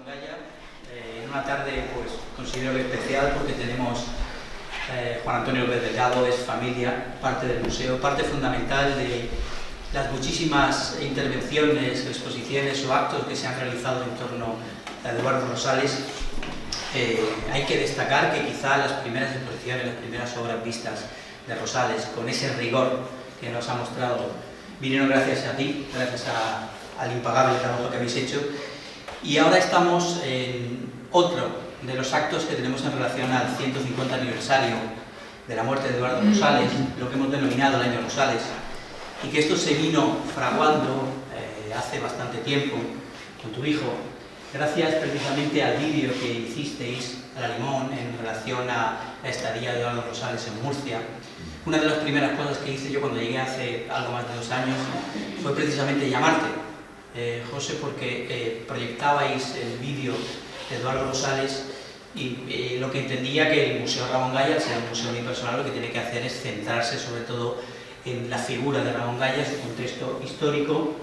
Gaya, en una tarde pues considero que especial porque tenemos Juan Antonio López Delgado, es familia, parte del museo, parte fundamental de las muchísimas intervenciones, exposiciones o actos que se han realizado en torno a Eduardo Rosales. Hay que destacar que quizá las primeras exposiciones, las primeras obras vistas de Rosales, con ese rigor que nos ha mostrado, vinieron gracias a ti, gracias al impagable trabajo que habéis hecho. Y ahora estamos en otro de los actos que tenemos en relación al 150 aniversario de la muerte de Eduardo Rosales, lo que hemos denominado el Año Rosales, y que esto se vino fraguando hace bastante tiempo con tu hijo, gracias precisamente al vídeo que hicisteis a la Limón en relación a la estadía de Eduardo Rosales en Murcia. Una de las primeras cosas que hice yo cuando llegué hace algo más de 2 años fue precisamente llamarte, José, porque proyectabais el vídeo de Eduardo Rosales y lo que entendía que el Museo Ramón Gaya, al ser un museo unipersonal, lo que tiene que hacer es centrarse sobre todo en la figura de Ramón Gaya, su contexto histórico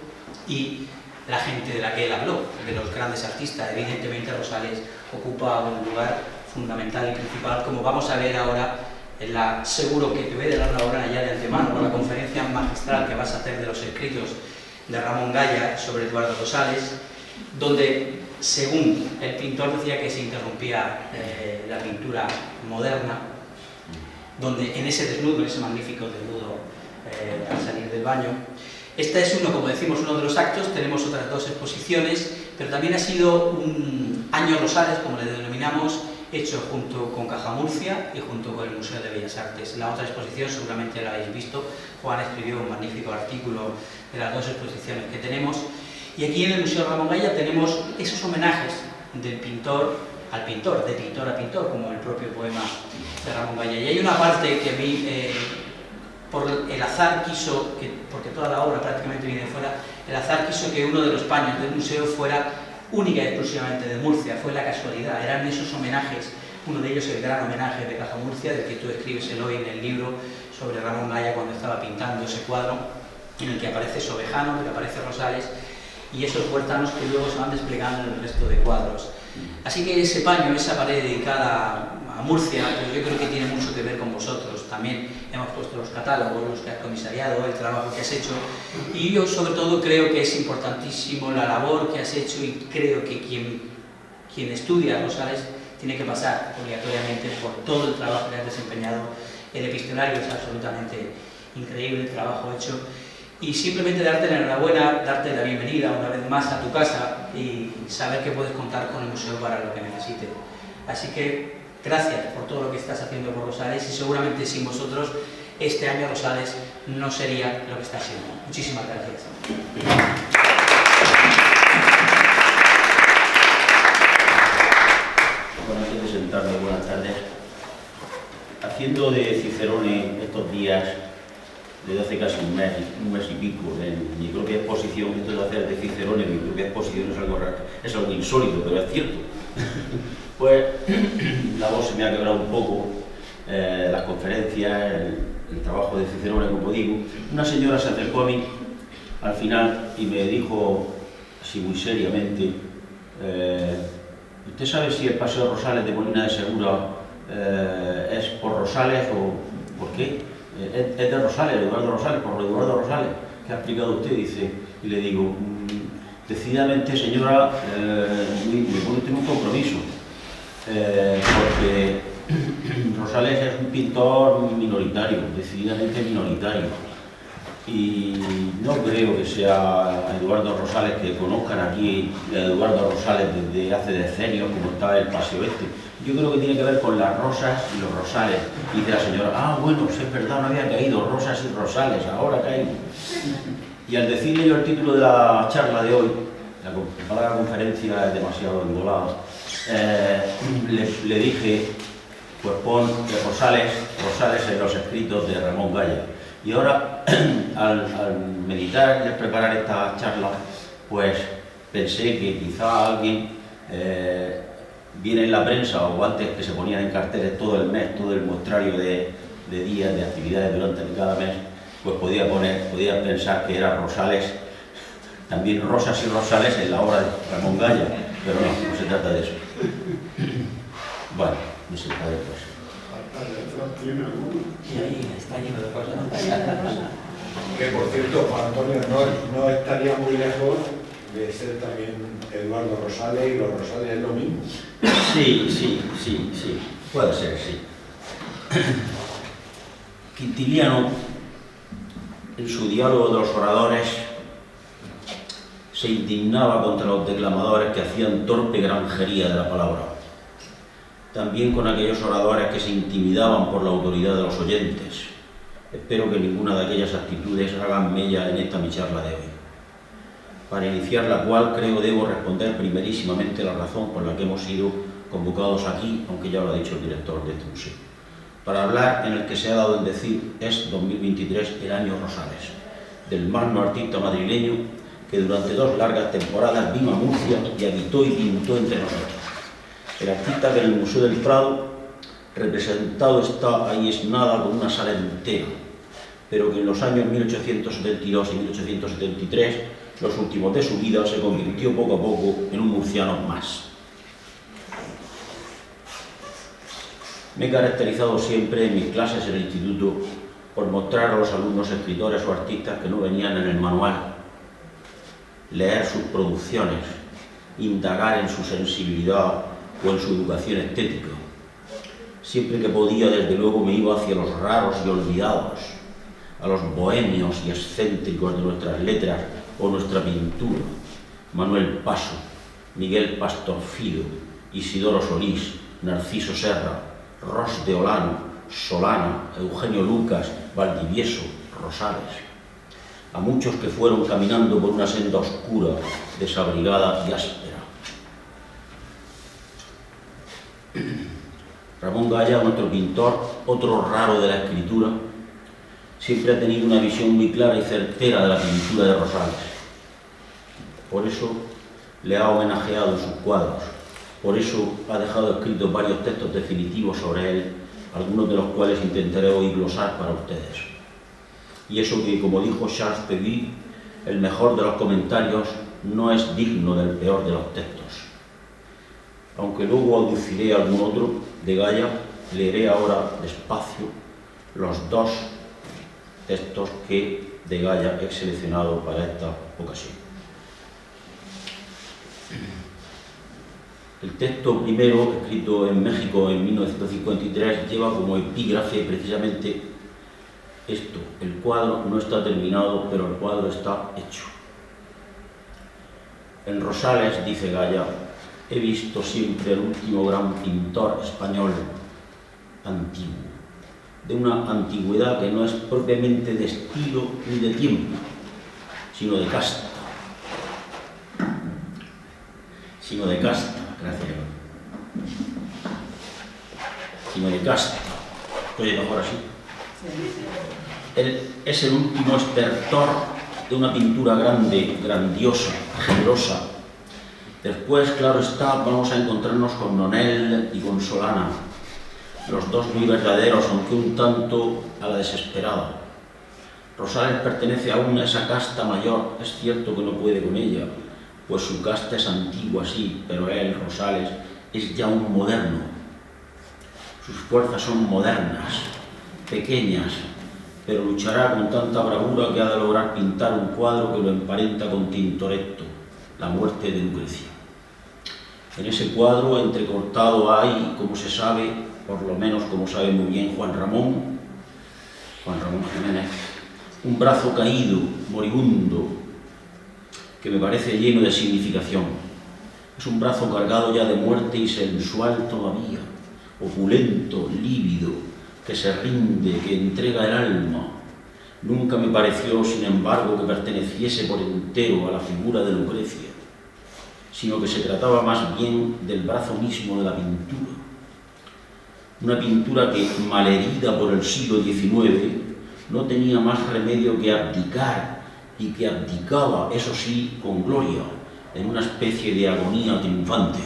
y la gente de la que él habló, de los grandes artistas. Evidentemente Rosales ocupa un lugar fundamental y principal, como vamos a ver ahora en la, seguro que te voy a dar la hora ya de antemano, con la conferencia magistral que vas a hacer de los escritos de Ramón Gaya sobre Eduardo Rosales, donde, según el pintor, decía que se interrumpía la pintura moderna, donde en ese desnudo, en ese magnífico desnudo al salir del baño. Este es como decimos, uno de los actos. Tenemos otras 2 exposiciones, pero también ha sido un año Rosales, como le denominamos, hecho junto con Caja Murcia y junto con el Museo de Bellas Artes. La otra exposición seguramente la habéis visto. Juan escribió un magnífico artículo de las 2 exposiciones que tenemos. Y aquí en el Museo Ramón Gaya tenemos esos homenajes del pintor al pintor, de pintor a pintor, como el propio poema de Ramón Gaya. Y hay una parte que a mí, por el azar quiso, porque toda la obra prácticamente viene de fuera, el azar quiso que uno de los paños del museo fuera única y exclusivamente de Murcia. Fue la casualidad, eran esos homenajes, uno de ellos el gran homenaje de Caja Murcia, del que tú escribes el hoy en el libro sobre Ramón Gaya cuando estaba pintando ese cuadro, en el que aparece Sobejano, en el que aparece Rosales, y esos huértanos que luego se van desplegando en el resto de cuadros. Así que ese paño, esa pared dedicada a Murcia, pues yo creo que tiene mucho que ver con vosotros. También hemos puesto los catálogos, los que has comisariado, el trabajo que has hecho, y yo sobre todo creo que es importantísimo la labor que has hecho, y creo que quien estudia Rosales tiene que pasar obligatoriamente por todo el trabajo que has desempeñado. El epistolario es absolutamente increíble, el trabajo hecho, y simplemente darte la enhorabuena, darte la bienvenida una vez más a tu casa y saber que puedes contar con el museo para lo que necesites. Así que gracias por todo lo que estás haciendo por Rosales, y seguramente sin vosotros este año Rosales no sería lo que está siendo. Muchísimas gracias. Bueno, antes de sentarme, buenas tardes. Haciendo de Cicerone estos días, desde hace casi un mes y pico, en mi propia exposición, esto de hacer de Cicerone mi propia exposición es algo insólito, pero es cierto. Pues la voz se me ha quebrado un poco, las conferencias, el trabajo de Cicerone, como digo. Una señora se acercó a mí al final y me dijo, así muy seriamente, ¿usted sabe si el Paseo Rosales de Molina de Segura es por Rosales o por qué? Es de Rosales, Eduardo Rosales, por Eduardo Rosales, que ha explicado usted, dice, y le digo, decididamente, señora, me pone usted un compromiso, porque Rosales es un pintor minoritario, decididamente minoritario, y no creo que sea Eduardo Rosales que conozcan aquí a Eduardo Rosales desde hace decenios, como está el Paseo Este. Yo creo que tiene que ver con las rosas y los rosales. Y dice la señora, bueno, es verdad, no había caído, rosas y rosales, ahora caigo. Y al decirle yo el título de la charla de hoy, la conferencia es demasiado engolada, le dije, pues pon Rosales en los escritos de Ramón Gaya. Y ahora, al meditar y al preparar esta charla, pues pensé que quizá alguien viene en la prensa, o antes que se ponían en carteles todo el mes, todo el muestrario de días, de actividades durante cada mes, pues podía pensar que era Rosales, también Rosas y Rosales en la obra de Ramón Gaya. Pero no se trata de eso. Bueno, no se trata de eso. Y ahí está lleno de cosas. Que por cierto, Juan Antonio no estaría muy lejos de ser también Eduardo Rosales, y los Rosales es lo mismo. Sí, puede ser, sí. Quintiliano, en su diálogo de los oradores, se indignaba contra los declamadores que hacían torpe granjería de la palabra. También con aquellos oradores que se intimidaban por la autoridad de los oyentes. Espero que ninguna de aquellas actitudes hagan mella en esta mi charla de hoy, para iniciar la cual creo debo responder primerísimamente la razón por la que hemos sido convocados aquí, aunque ya lo ha dicho el director de este museo, para hablar en el que se ha dado en decir es 2023 el año Rosales, del magno artista madrileño que durante 2 largas temporadas vino a Murcia y habitó y pintó entre nosotros. El artista que en el Museo del Prado representado está ahí es nada con una sala entera, pero que en los años 1872 y 1873, los últimos de su vida, se convirtió poco a poco en un murciano más. Me he caracterizado siempre en mis clases en el instituto por mostrar a los alumnos escritores o artistas que no venían en el manual, leer sus producciones, indagar en su sensibilidad o en su educación estética. Siempre que podía, desde luego, me iba hacia los raros y olvidados, a los bohemios y excéntricos de nuestras letras o nuestra pintura: Manuel Paso, Miguel Pastorfido, Isidoro Solís, Narciso Serra, Ros de Olano, Solana, Eugenio Lucas, Valdivieso, Rosales. A muchos que fueron caminando por una senda oscura, desabrigada y áspera. Ramón Gaya, nuestro pintor, otro raro de la escritura, siempre ha tenido una visión muy clara y certera de la pintura de Rosales. Por eso le ha homenajeado en sus cuadros, por eso ha dejado escritos varios textos definitivos sobre él, algunos de los cuales intentaré hoy glosar para ustedes. Y eso que, como dijo Charles Peguy, el mejor de los comentarios no es digno del peor de los textos. Aunque luego aduciré algún otro de Gaya, leeré ahora despacio los 2 textos que de Gaya he seleccionado para esta ocasión. El texto primero, escrito en México en 1953, lleva como epígrafe precisamente esto: el cuadro no está terminado, pero el cuadro está hecho. En Rosales, dice Gaya, he visto siempre el último gran pintor español antiguo, de una antigüedad que no es propiamente de estilo ni de tiempo, sino de casta. Gracias. Sino de casta. Oye, mejor así. Él es el último estertor de una pintura grande, grandiosa, generosa. Después, claro está, vamos a encontrarnos con Nonel y con Solana, los 2 muy verdaderos, aunque un tanto a la desesperada. Rosales pertenece aún a esa casta mayor, es cierto que no puede con ella, pues su casta es antigua, sí, pero él, Rosales, es ya un moderno. Sus fuerzas son modernas, pequeñas, pero luchará con tanta bravura que ha de lograr pintar un cuadro que lo emparenta con Tintoretto, la muerte de Lucrecia. En ese cuadro entrecortado hay, como se sabe, por lo menos como sabe muy bien Juan Ramón Jiménez, un brazo caído, moribundo, que me parece lleno de significación. Es un brazo cargado ya de muerte y sensual todavía, opulento, lívido, que se rinde, que entrega el alma. Nunca me pareció, sin embargo, que perteneciese por entero a la figura de Lucrecia, sino que se trataba más bien del brazo mismo de la pintura. Una pintura que, malherida por el siglo XIX, no tenía más remedio que abdicar, y que abdicaba, eso sí, con gloria, en una especie de agonía triunfante.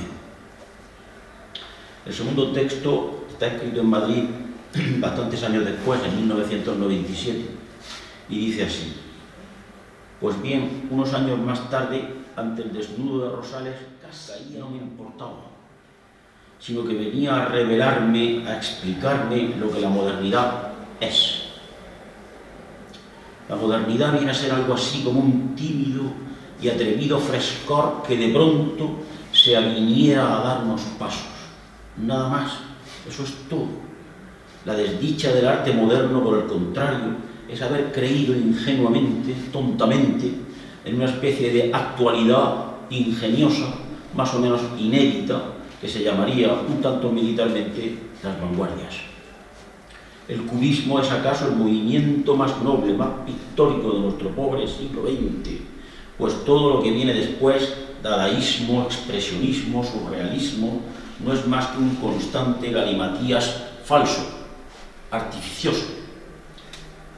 El segundo texto está escrito en Madrid bastantes años después, en 1997, y dice así: pues bien, unos años más tarde, ante el desnudo de Rosales, caía no me importaba, sino que venía a revelarme, a explicarme lo que la modernidad es. La modernidad viene a ser algo así como un tímido y atrevido frescor que de pronto se aviniera a darnos pasos. Nada más, eso es todo. La desdicha del arte moderno, por el contrario, es haber creído ingenuamente, tontamente, en una especie de actualidad ingeniosa, más o menos inédita, que se llamaría un tanto militarmente las vanguardias. El cubismo es acaso el movimiento más noble, más pictórico de nuestro pobre siglo XX, pues todo lo que viene después, dadaísmo, expresionismo, surrealismo, no es más que un constante galimatías falso, artificioso,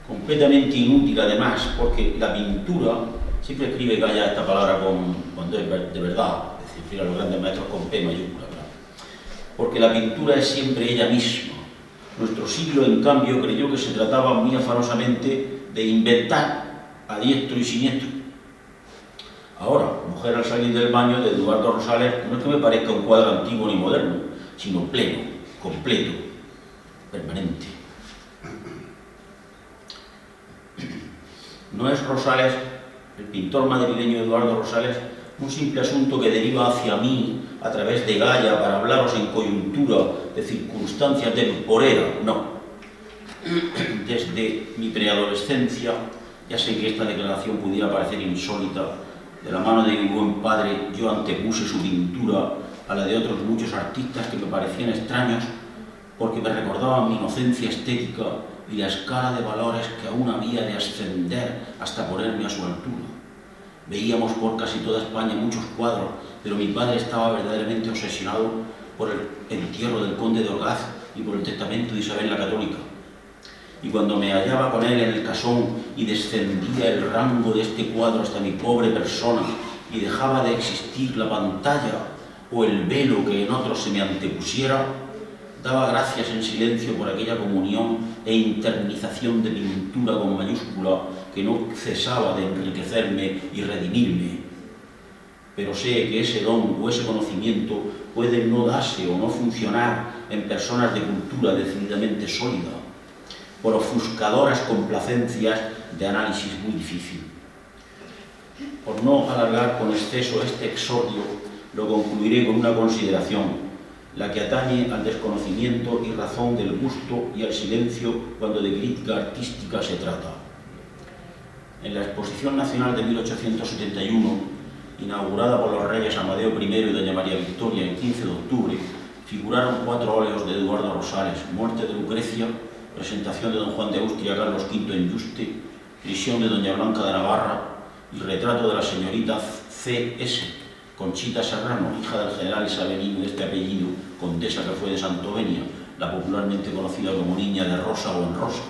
completamente inútil además, porque la pintura, siempre escribe Gaya esta palabra cuando es de verdad, es decir, a los grandes maestros con P mayúscula, ¿verdad? Porque la pintura es siempre ella misma. Nuestro siglo, en cambio, creyó que se trataba muy afanosamente de inventar a diestro y siniestro. Ahora, Mujer al salir del baño, de Eduardo Rosales, no es que me parezca un cuadro antiguo ni moderno, sino pleno, completo, permanente. No es Rosales, el pintor madrileño Eduardo Rosales, un simple asunto que deriva hacia mí a través de Gaya para hablaros en coyuntura de circunstancia temporera, no. Desde mi preadolescencia, ya sé que esta declaración pudiera parecer insólita, de la mano de mi buen padre yo antepuse su pintura a la de otros muchos artistas que me parecían extraños porque me recordaban mi inocencia estética y la escala de valores que aún había de ascender hasta ponerme a su altura. Veíamos por casi toda España muchos cuadros, pero mi padre estaba verdaderamente obsesionado por el entierro del conde de Orgaz y por el testamento de Isabel la Católica. Y cuando me hallaba con él en el casón y descendía el rango de este cuadro hasta mi pobre persona y dejaba de existir la pantalla o el velo que en otros se me antepusiera, daba gracias en silencio por aquella comunión e internización de pintura con mayúscula que no cesaba de enriquecerme y redimirme. Pero sé que ese don o ese conocimiento puede no darse o no funcionar en personas de cultura decididamente sólida, por ofuscadoras complacencias de análisis muy difícil. Por no alargar con exceso este exordio, lo concluiré con una consideración, la que atañe al desconocimiento y razón del gusto y al silencio cuando de crítica artística se trata. En la Exposición Nacional de 1871, inaugurada por los reyes Amadeo I y doña María Victoria el 15 de octubre, figuraron 4 óleos de Eduardo Rosales: Muerte de Lucrecia, Presentación de don Juan de Austria a Carlos V en Yuste, Prisión de doña Blanca de Navarra y Retrato de la señorita C.S. Conchita Serrano, hija del general isabelino de este apellido, condesa que fue de Santovenia, la popularmente conocida como Niña de Rosa o en Rosa.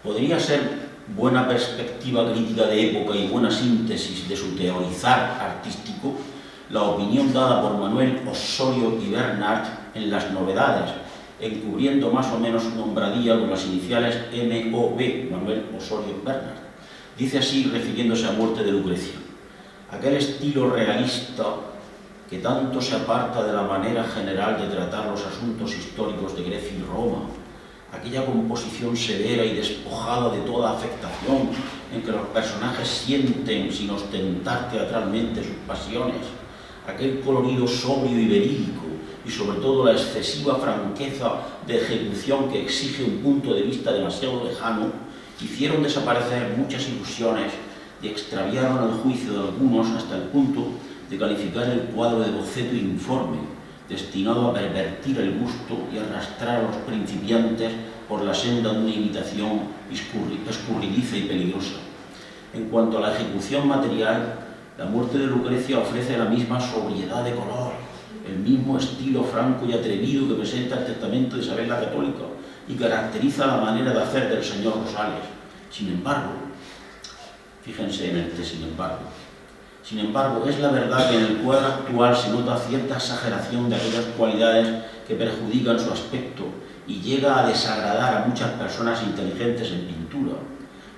Podría ser buena perspectiva crítica de época y buena síntesis de su teorizar artístico la opinión dada por Manuel Osorio y Bernard en Las Novedades, encubriendo más o menos su nombradía con las iniciales M.O.B., Manuel Osorio Bernard. Dice así, refiriéndose a Muerte de Lucrecia: aquel estilo realista que tanto se aparta de la manera general de tratar los asuntos históricos de Grecia y Roma, aquella composición severa y despojada de toda afectación en que los personajes sienten sin ostentar teatralmente sus pasiones, aquel colorido sobrio y verídico, y sobre todo la excesiva franqueza de ejecución que exige un punto de vista demasiado lejano, hicieron desaparecer muchas ilusiones y extraviaron el juicio de algunos hasta el punto de calificar el cuadro de boceto informe, destinado a pervertir el gusto y arrastrar a los principiantes por la senda de una imitación escurridiza y peligrosa. En cuanto a la ejecución material, la Muerte de Lucrecia ofrece la misma sobriedad de color, el mismo estilo franco y atrevido que presenta el testamento de Isabel la Católica y caracteriza la manera de hacer del señor Rosales. Sin embargo, fíjense en este sin embargo, es la verdad que en el cuadro actual se nota cierta exageración de aquellas cualidades que perjudican su aspecto y llega a desagradar a muchas personas inteligentes en pintura.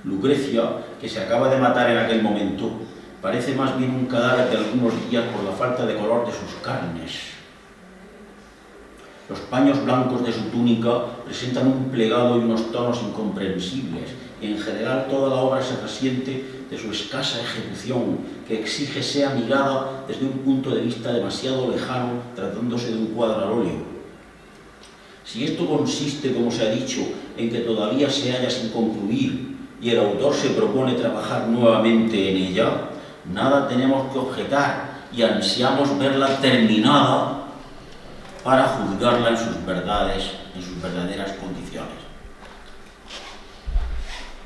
Lucrecia, que se acaba de matar en aquel momento, parece más bien un cadáver de algunos días por la falta de color de sus carnes. Los paños blancos de su túnica presentan un plegado y unos tonos incomprensibles, y en general toda la obra se resiente de su escasa ejecución, que exige sea mirada desde un punto de vista demasiado lejano, tratándose de un cuadro al óleo. Si esto consiste, como se ha dicho, en que todavía se halla sin concluir y el autor se propone trabajar nuevamente en ella, nada tenemos que objetar y ansiamos verla terminada para juzgarla en sus verdaderas condiciones.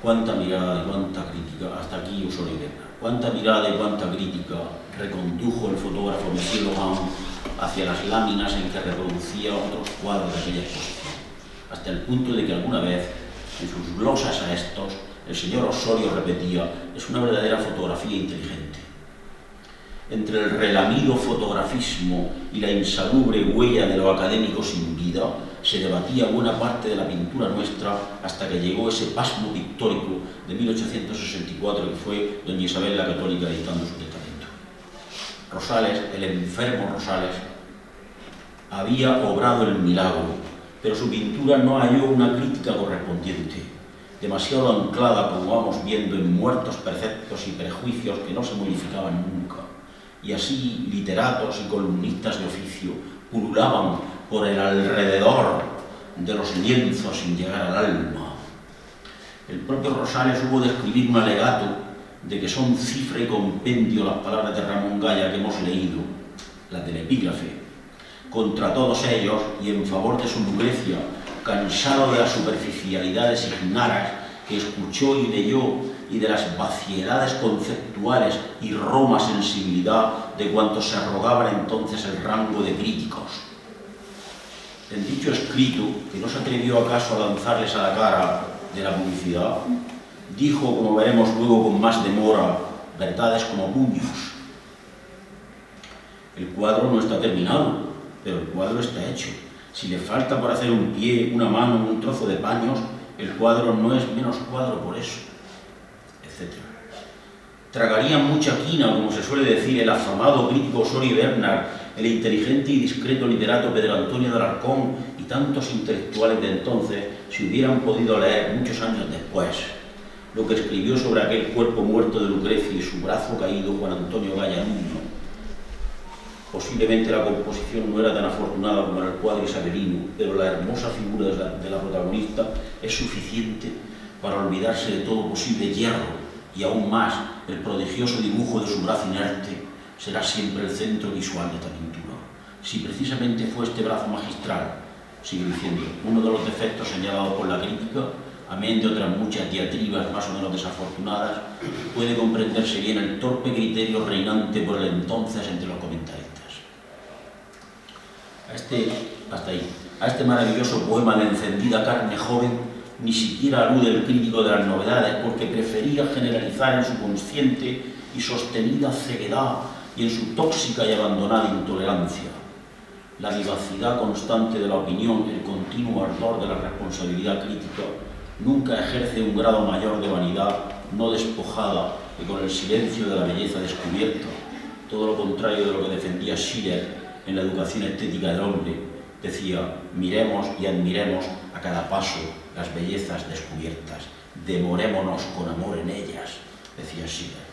Cuánta mirada y cuánta crítica, hasta aquí Osorio Berna, cuánta mirada y cuánta crítica recondujo el fotógrafo Monsieur Laurent hacia las láminas en que reproducía otros cuadros de aquella exposición, hasta el punto de que alguna vez, en sus glosas a estos, el señor Osorio repetía: es una verdadera fotografía inteligente. Entre el relamido fotografismo y la insalubre huella de lo académico sin vida, se debatía buena parte de la pintura nuestra hasta que llegó ese pasmo pictórico de 1864 que fue doña Isabel la Católica editando su testamento. Rosales, el enfermo Rosales, había obrado el milagro, pero su pintura no halló una crítica correspondiente, demasiado anclada, como vamos viendo, en muertos preceptos y prejuicios que no se modificaban nunca. Y así literatos y columnistas de oficio pululaban por el alrededor de los lienzos sin llegar al alma. El propio Rosales hubo de escribir un alegato de que son cifra y compendio las palabras de Ramón Gaya que hemos leído, las del epígrafe, contra todos ellos y en favor de su Lucrecia, cansado de las superficialidades ignaras que escuchó y leyó y de las vaciedades conceptuales y roma sensibilidad de cuantos se arrogaban entonces el rango de críticos. En dicho escrito, que no se atrevió acaso a lanzarles a la cara de la publicidad, dijo, como veremos luego con más demora, verdades como puños. El cuadro no está terminado, pero el cuadro está hecho. Si le falta por hacer un pie, una mano, un trozo de paños, el cuadro no es menos cuadro por eso, etc. Tragaría mucha quina, como se suele decir, el afamado crítico Osorio Bernard, el inteligente y discreto literato Pedro Antonio de Alarcón y tantos intelectuales de entonces, si hubieran podido leer muchos años después lo que escribió sobre aquel cuerpo muerto de Lucrecia y su brazo caído Juan Antonio Gaya Nuño. Posiblemente la composición no era tan afortunada como en el cuadro isabelino, pero la hermosa figura de la protagonista es suficiente para olvidarse de todo posible hierro, y aún más, el prodigioso dibujo de su brazo inerte será siempre el centro visual de esta pintura. Si precisamente fue este brazo magistral, sigue diciendo, uno de los defectos señalados por la crítica, amén de otras muchas diatribas más o menos desafortunadas, puede comprenderse bien el torpe criterio reinante por el entonces entre los comentaristas. A este maravilloso poema de encendida carne joven ni siquiera alude el crítico de las novedades, porque prefería generalizar en su consciente y sostenida ceguedad y en su tóxica y abandonada intolerancia. La vivacidad constante de la opinión, el continuo ardor de la responsabilidad crítica, nunca ejerce un grado mayor de vanidad no despojada que con el silencio de la belleza descubierta, todo lo contrario de lo que defendía Schiller en la educación estética del hombre. Decía, miremos y admiremos a cada paso las bellezas descubiertas, demorémonos con amor en ellas, decía Schiller.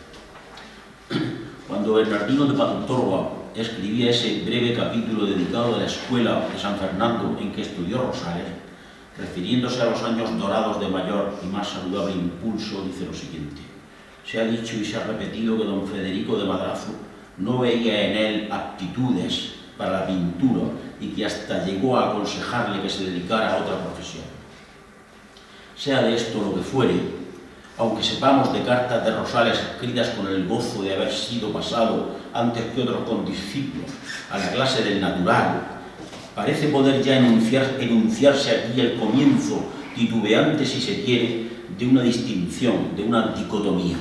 Cuando Bernardino de Pantorba escribía ese breve capítulo dedicado a la escuela de San Fernando en que estudió Rosales, refiriéndose a los años dorados de mayor y más saludable impulso, dice lo siguiente: se ha dicho y se ha repetido que don Federico de Madrazo no veía en él aptitudes para la pintura y que hasta llegó a aconsejarle que se dedicara a otra profesión. Sea de esto lo que fuere, aunque sepamos de cartas de Rosales escritas con el gozo de haber sido pasado antes que otros condiscípulos a la clase del natural, parece poder ya enunciarse aquí el comienzo, titubeante si se quiere, de una distinción, de una dicotomía,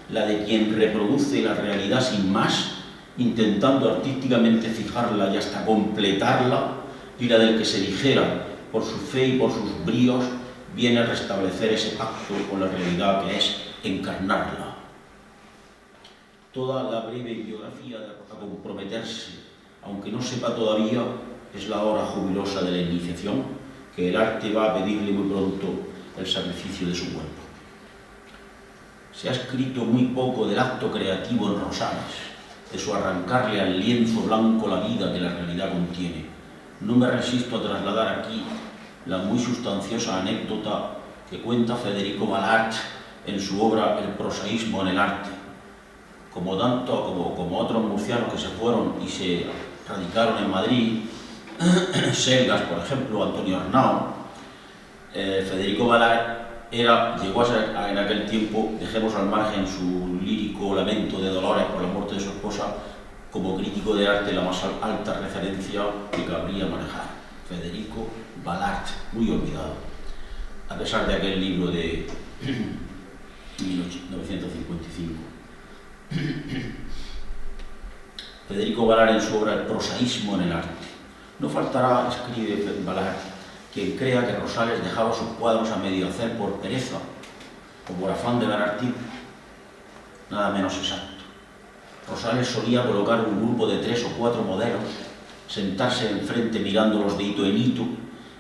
la de quien reproduce la realidad sin más, intentando artísticamente fijarla y hasta completarla, y la del que se dijera, por su fe y por sus bríos, viene a restablecer ese pacto con la realidad que es encarnarla. toda la breve biografía a comprometerse, aunque no sepa todavía, es la hora jubilosa de la iniciación, que el arte va a pedirle muy pronto el sacrificio de su cuerpo. Se ha escrito muy poco del acto creativo en Rosales, de su arrancarle al lienzo blanco la vida que la realidad contiene. No me resisto a trasladar aquí la muy sustanciosa anécdota que cuenta Federico Balart en su obra El prosaísmo en el arte. Como otros murcianos que se fueron y se radicaron en Madrid, Selgas, por ejemplo, Antonio Arnau, Federico Balart llegó a ser en aquel tiempo, dejemos al margen su lírico lamento de dolores por la muerte de su esposa, como crítico de arte la más alta referencia que cabría manejar. Federico Balart, muy olvidado, a pesar de aquel libro de 1955. Federico Balart en su obra El prosaísmo en el arte. No faltará, escribe Balart, quien crea que Rosales dejaba sus cuadros a medio hacer por pereza o por afán de ver artista. Nada menos exacto. Rosales solía colocar un grupo de 3 o 4 modelos, sentarse enfrente mirándolos de hito en hito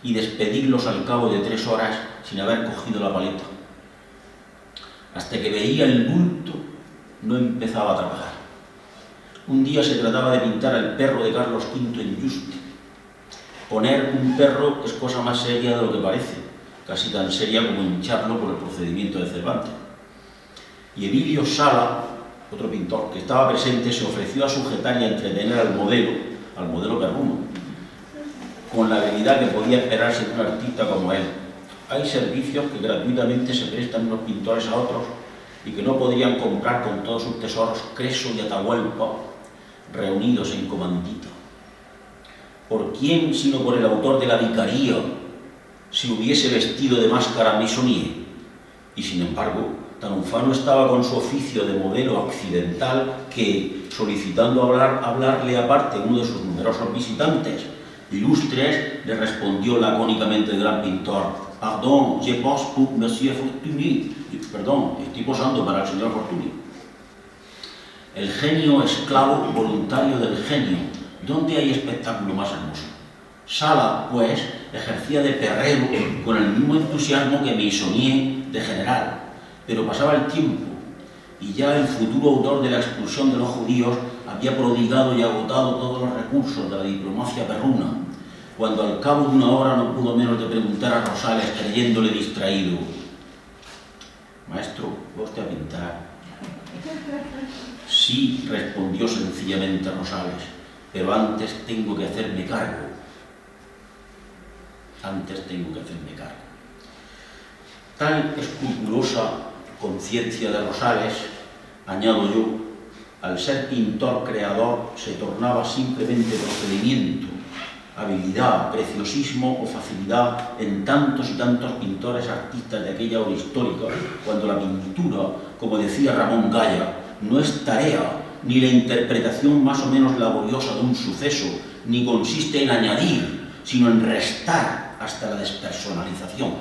y despedirlos al cabo de 3 horas sin haber cogido la paleta. Hasta que veía el bulto, no empezaba a trabajar. Un día se trataba de pintar al perro de Carlos V en Yuste. Poner un perro es cosa más seria de lo que parece, casi tan seria como hincharlo por el procedimiento de Cervantes. Y Emilio Sala, otro pintor que estaba presente, se ofreció a sujetar y a entretener al modelo perruno, con la habilidad que podía esperarse de un artista como él. Hay servicios que gratuitamente se prestan unos pintores a otros y que no podrían comprar con todos sus tesoros Creso y Atahualpa reunidos en comandito. ¿Por quién, sino por el autor de La Vicaría, se hubiese vestido de máscara Meissonier? Y sin embargo, tan ufano estaba con su oficio de modelo accidental que, solicitando hablarle aparte uno de sus numerosos visitantes ilustres, le respondió lacónicamente el gran pintor: «Pardon, je pose pour Monsieur Fortuny». Perdón, estoy posando para el señor Fortuny. El genio esclavo voluntario del genio. ¿Dónde hay espectáculo más hermoso? Sala, pues, ejercía de perrero con el mismo entusiasmo que Meissonier de general, pero pasaba el tiempo y ya el futuro autor de la expulsión de los judíos había prodigado y agotado todos los recursos de la diplomacia perruna, cuando al cabo de una hora no pudo menos de preguntar a Rosales, creyéndole distraído: «Maestro, ¿va usted a pintar?» «Sí», respondió sencillamente Rosales, «pero antes tengo que hacerme cargo». Tal escrupulosa conciencia de Rosales, añado yo, al ser pintor creador, se tornaba simplemente procedimiento, habilidad, preciosismo o facilidad en tantos y tantos pintores artistas de aquella hora histórica, cuando la pintura, como decía Ramón Gaya, no es tarea ni la interpretación más o menos laboriosa de un suceso, ni consiste en añadir, sino en restar hasta la despersonalización.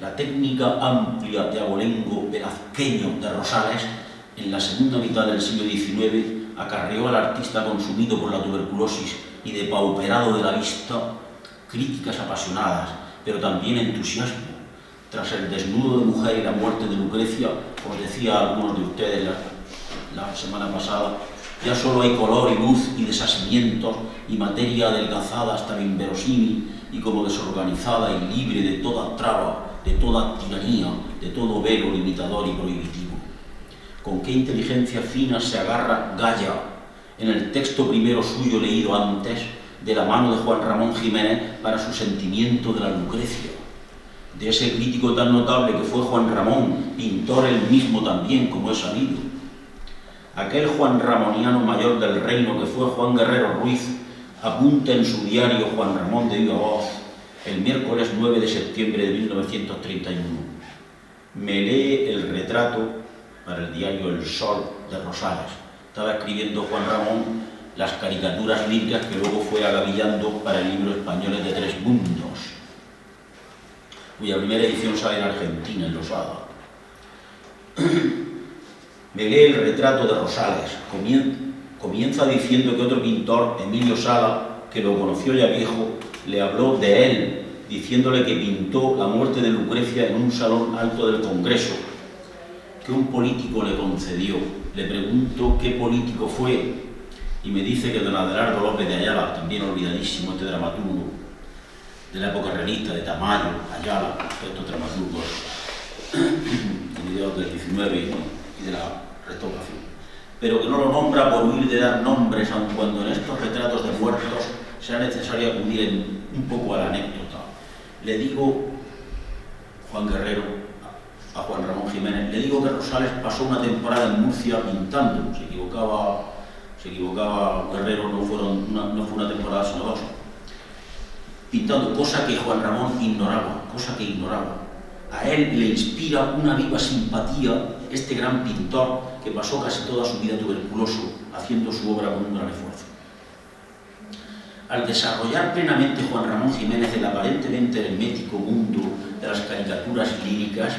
La técnica amplia de abolengo velazqueño de Rosales en la segunda mitad del siglo XIX acarreó al artista consumido por la tuberculosis y depauperado de la vista críticas apasionadas, pero también entusiasmo. Tras el desnudo de mujer y la muerte de Lucrecia, os decía a algunos de ustedes la semana pasada, ya solo hay color y luz y desasimientos y materia adelgazada hasta lo inverosímil y como desorganizada y libre de toda traba, de toda tiranía, de todo velo limitador y prohibitivo. Con qué inteligencia fina se agarra Gaya en el texto primero suyo leído antes, de la mano de Juan Ramón Jiménez, para su sentimiento de la Lucrecia. De ese crítico tan notable que fue Juan Ramón, pintor él mismo también, como es sabido. Aquel Juan Ramoniano mayor del reino que fue Juan Guerrero Ruiz apunta en su diario Juan Ramón de viva voz, el miércoles 9 de septiembre de 1931. Me lee el retrato para el diario El Sol de Rosales. Estaba escribiendo Juan Ramón las caricaturas líricas que luego fue agavillando para el libro Españoles de Tres Mundos, cuya primera edición sale en Argentina, en Losada. Me lee el retrato de Rosales. Comienza diciendo que otro pintor, Emilio Sala, que lo conoció ya viejo, le habló de él, diciéndole que pintó la muerte de Lucrecia en un salón alto del Congreso, que un político le concedió. Le pregunto qué político fue y me dice que don Adelardo López de Ayala, también olvidadísimo, este dramaturgo de la época realista, de Tamayo, Ayala, estos dramaturgos mediados del 19 y de la restauración, pero que no lo nombra por huir de dar nombres, aun cuando en estos retratos de muertos sea necesario acudir un poco a la anécdota. Le digo, Juan Guerrero, a Juan Ramón Jiménez, le digo que Rosales pasó una temporada en Murcia pintando. Se equivocaba Guerrero, no fue una temporada sino dos, pintando, cosa que Juan Ramón ignoraba. A él le inspira una viva simpatía este gran pintor que pasó casi toda su vida tuberculoso haciendo su obra con un gran esfuerzo. Al desarrollar plenamente Juan Ramón Jiménez el aparentemente hermético mundo de las caricaturas líricas,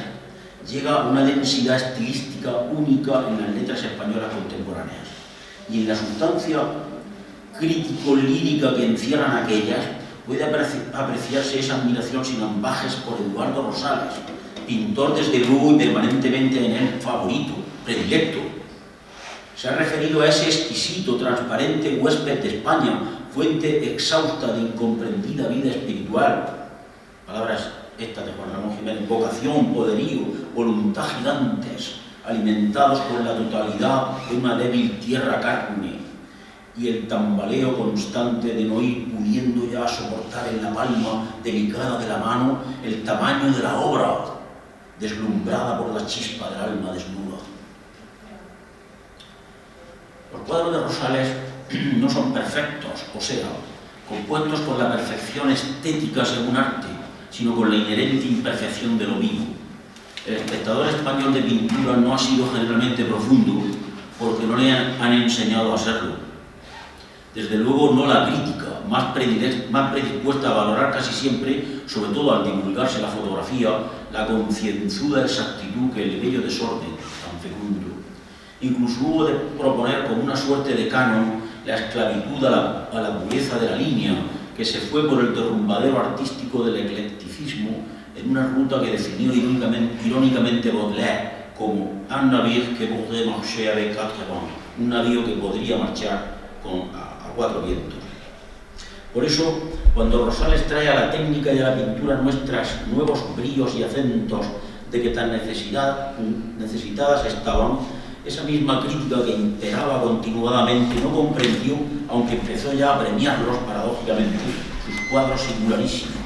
llega a una densidad estilística única en las letras españolas contemporáneas. Y en la sustancia crítico-lírica que encierran aquellas, puede apreciarse esa admiración sin ambajes por Eduardo Rosales, pintor desde luego y permanentemente en él favorito, predilecto. Se ha referido a ese exquisito, transparente huésped de España, fuente exhausta de incomprendida vida espiritual. Palabras estas de Juan Ramón Jiménez: vocación, poderío, voluntad gigantes, alimentados por la totalidad de una débil tierra carne, y el tambaleo constante de no ir pudiendo ya soportar en la palma delicada de la mano el tamaño de la obra, deslumbrada por la chispa del alma desnuda. Los cuadros de Rosales no son perfectos, o sea, compuestos con la perfección estética según arte, sino con la inherente imperfección de lo vivo. El espectador español de pintura no ha sido generalmente profundo porque no le han enseñado a serlo. Desde luego no la crítica, más predispuesta a valorar casi siempre, sobre todo al divulgarse la fotografía, la concienzuda exactitud que el bello desorden tan fecundo. Incluso hubo de proponer como una suerte de canon la esclavitud a la pureza de la línea, que se fue por el derrumbadero artístico del eclecticismo en una ruta que definió irónicamente Baudelaire como un navire que pourrait marcher avec quatre vents, un navío que podría marchar a cuatro vientos. Por eso, cuando Rosales trae a la técnica y a la pintura nuestras nuevos bríos y acentos de que tan necesitadas estaban, esa misma crítica que imperaba continuadamente no comprendió, aunque empezó ya a premiarlos paradójicamente, sus cuadros singularísimos.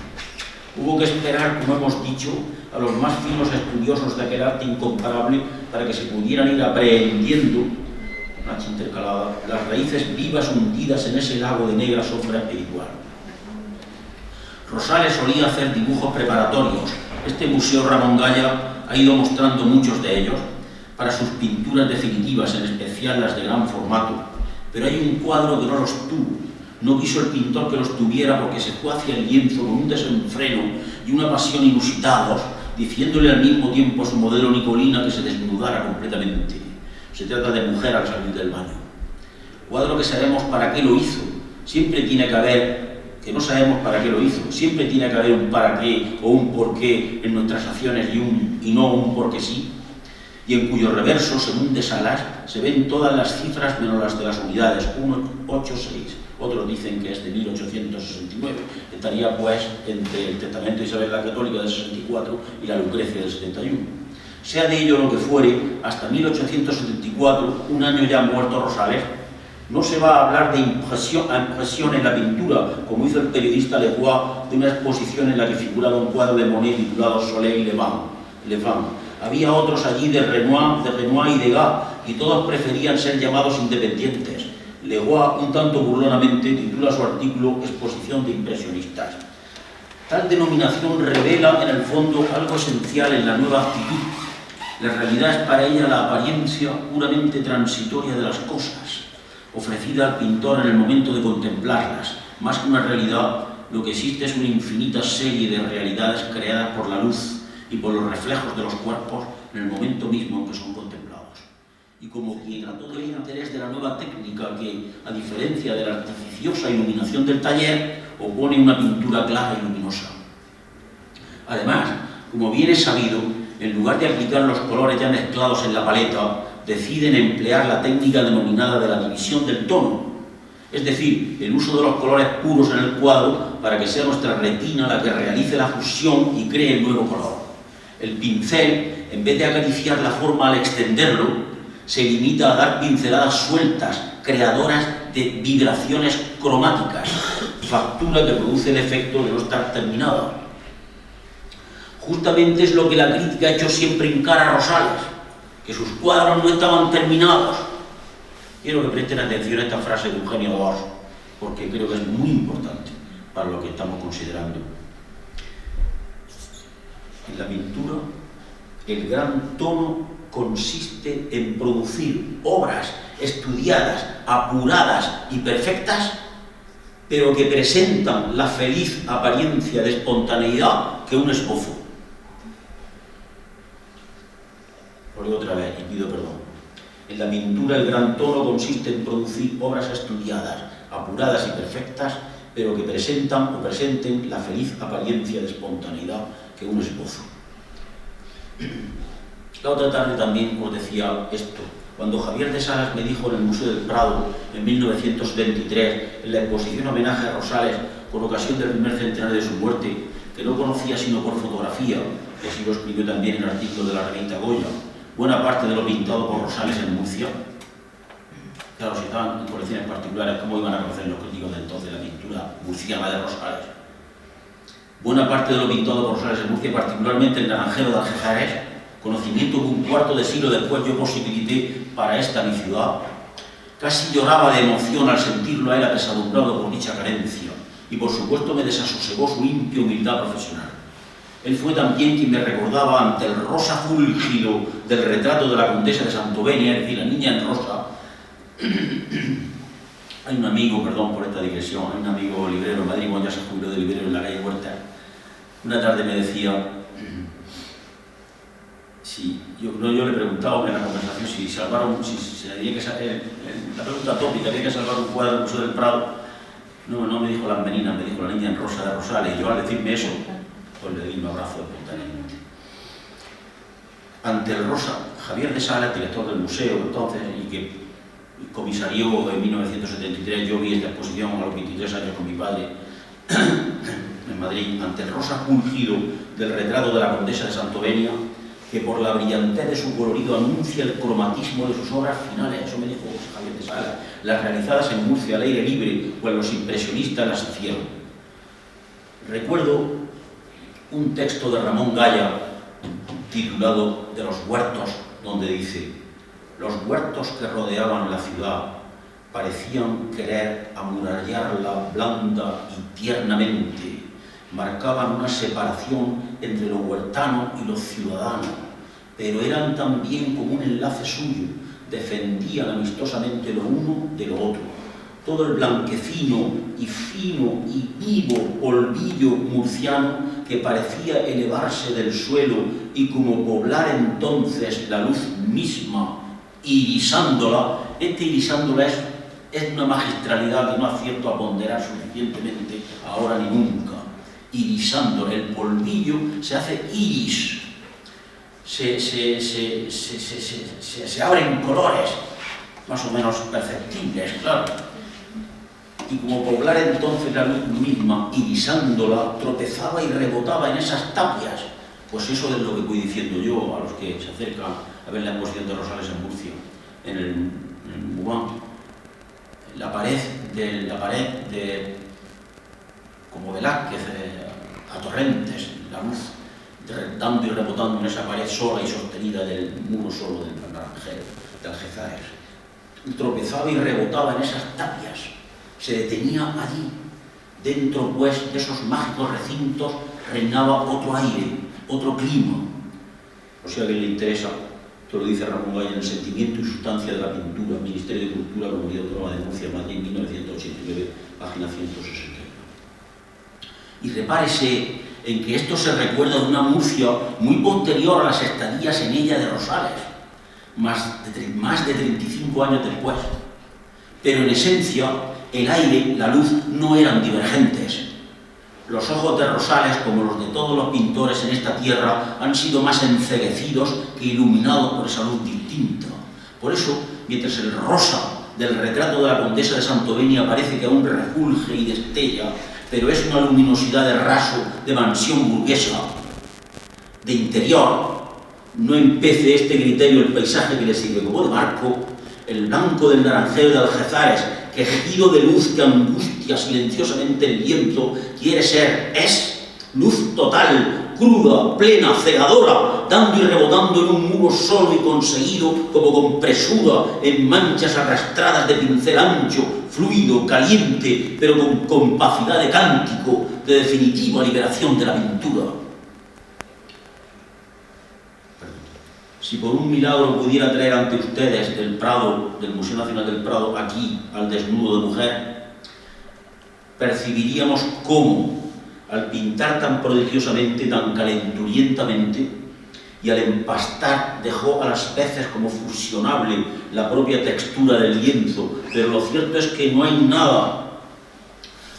Hubo que esperar, como hemos dicho, a los más finos estudiosos de aquel arte incomparable para que se pudieran ir aprehendiendo, H intercalada, las raíces vivas hundidas en ese lago de negra sombra espiritual. Rosales solía hacer dibujos preparatorios. Este Museo Ramón Gaya ha ido mostrando muchos de ellos para sus pinturas definitivas, en especial las de gran formato. Pero hay un cuadro que no los tuvo. No quiso el pintor que los tuviera porque se fue hacia el lienzo con un desenfreno y una pasión inusitados, diciéndole al mismo tiempo a su modelo Nicolina que se desnudara completamente. Se trata de Mujer al salir del baño. Cuadro que sabemos para qué lo hizo. Siempre tiene que haber, que no sabemos para qué lo hizo, siempre tiene que haber un para qué o un por qué en nuestras acciones y no un porque sí. Y en cuyo reverso, según de Salas, se ven todas las cifras menos las de las unidades, 186. Otros dicen que es de 1869. Estaría pues entre el testamento de Isabel la Católica del 64 y la Lucrecia del 71. Sea de ello lo que fuere, hasta 1874, un año ya muerto Rosales, no se va a hablar de impresión en la pintura, como hizo el periodista Leroy de una exposición en la que figuraba un cuadro de Monet titulado Soleil Levant. Había otros allí de Renoir y Degas, y todos preferían ser llamados independientes. Leroy, un tanto burlonamente, titula su artículo Exposición de impresionistas. Tal denominación revela en el fondo algo esencial en la nueva actitud. La realidad es para ella la apariencia puramente transitoria de las cosas, ofrecida al pintor en el momento de contemplarlas. Más que una realidad, lo que existe es una infinita serie de realidades creadas por la luz y por los reflejos de los cuerpos en el momento mismo en que son contemplados. y como quien a todo el interés de la nueva técnica que, a diferencia de la artificiosa iluminación del taller, opone una pintura clara y luminosa. Además, como bien es sabido, en lugar de aplicar los colores ya mezclados en la paleta, deciden emplear la técnica denominada de la división del tono, es decir, el uso de los colores puros en el cuadro para que sea nuestra retina la que realice la fusión y cree el nuevo color. El pincel, en vez de acariciar la forma al extenderlo, se limita a dar pinceladas sueltas, creadoras de vibraciones cromáticas, factura que produce el efecto de no estar terminada. Justamente es lo que la crítica ha hecho siempre en cara a Rosales, que sus cuadros no estaban terminados. Quiero que presten atención a esta frase de Eugenio Dors, porque creo que es muy importante para lo que estamos considerando. En la pintura, el gran tono consiste en producir obras estudiadas, apuradas y perfectas, pero que presentan la feliz apariencia de espontaneidad que un esbozo. Lo leo otra vez y pido perdón. En la pintura el gran tono consiste en producir obras estudiadas, apuradas y perfectas, pero que presentan o presenten la feliz apariencia de espontaneidad que un esbozo. La otra tarde también os decía esto. Cuando Javier de Salas me dijo en el Museo del Prado, en 1923, en la exposición homenaje a Rosales, con ocasión del primer centenario de su muerte, que no conocía sino por fotografía, que así lo escribió también en el artículo de la revista Goya, buena parte de lo pintado por Rosales en Murcia. Claro, si estaban en colecciones particulares, ¿cómo iban a conocer los críticos de entonces la pintura murciana de Rosales? Buena parte de lo pintado por Rosales en Murcia, particularmente el Naranjero de Algeciras, conocimiento que un cuarto de siglo después yo posibilité para esta mi ciudad, casi lloraba de emoción al sentirlo a él apesadumbrado por dicha carencia, y por supuesto me desasosegó su limpia humildad profesional. Él fue también quien me recordaba ante el rosa fúlgido del retrato de la condesa de Santovenia, es decir, la niña en rosa. Hay un amigo, perdón por esta digresión, hay un amigo librero en Madrid, cuando ya se jubiló de librero en la calle Huerta, una tarde me decía, si yo le preguntaba en la conversación si salvaron, si se había que salvar, la pregunta tópica, había que salvar un cuadro del Museo del Prado. No me dijo las meninas, me dijo la niña en rosa de Rosales, y yo al decirme eso, pues le di un abrazo espontáneamente. Ante el rosa, Javier de Salas, director del museo entonces, y que comisarió en 1973, yo vi esta exposición a los 23 años con mi padre en Madrid, ante el rosa fulgido del retrato de la condesa de Santovenia, que por la brillantez de su colorido anuncia el cromatismo de sus obras finales. Eso me dijo Javier de Salas, las realizadas en Murcia al aire libre, pues los impresionistas las hicieron. Recuerdo un texto de Ramón Gaya titulado De los huertos, donde dice: los huertos que rodeaban la ciudad parecían querer amurallarla blanda y tiernamente, marcaban una separación entre lo huertano y lo ciudadano, pero eran también como un enlace suyo, defendían amistosamente lo uno de lo otro. Todo el blanquecino y fino y vivo polvillo murciano que parecía elevarse del suelo y como poblar entonces la luz misma, irisándola. Irisándola es una magistralidad que no acierto a ponderar suficientemente ahora ni nunca. Irisándola, el polvillo se hace iris, se abren colores más o menos perceptibles, claro. Y como poblar entonces la luz misma, irisándola, tropezaba y rebotaba en esas tapias. Pues eso es lo que voy diciendo yo a los que se acercan a ver la exposición de Rosales en Murcia, en el Mubán. La pared como Velázquez, a torrentes, la luz dando y rebotando en esa pared sola y sostenida del muro solo del Naranjero, de Algeciras. Tropezaba y rebotaba en esas tapias. Se detenía allí. Dentro, pues, de esos mágicos recintos reinaba otro aire, otro clima. O sea, que le interesa, esto lo dice Ramón Gaya, en El sentimiento y sustancia de la pintura, Ministerio de Cultura, Comunidad Autónoma de Murcia, Madrid, 1989, página 161. Y repárese en que esto se recuerda de una Murcia muy posterior a las estadías en ella de Rosales. más de 35 años después. Pero en esencia, el aire, la luz, no eran divergentes. Los ojos de Rosales, como los de todos los pintores en esta tierra, han sido más enceguecidos que iluminados por esa luz distinta. Por eso, mientras el rosa del retrato de la condesa de Santovenia parece que aún refulge y destella, pero es una luminosidad de raso, de mansión burguesa, de interior, no empece este criterio el paisaje que le sirve como de marco, el blanco del naranjero de Algezares, quejido de luz que angustia silenciosamente el viento, quiere ser, es luz total, cruda, plena, cegadora, dando y rebotando en un muro solo y conseguido, como con presura, en manchas arrastradas de pincel ancho, fluido, caliente, pero con compacidad de cántico, de definitiva liberación de la pintura. Si por un milagro pudiera traer ante ustedes del Prado, del Museo Nacional del Prado, aquí, al desnudo de mujer, percibiríamos cómo, al pintar tan prodigiosamente, tan calenturientamente, y al empastar dejó a las veces como fusionable la propia textura del lienzo, pero lo cierto es que no hay nada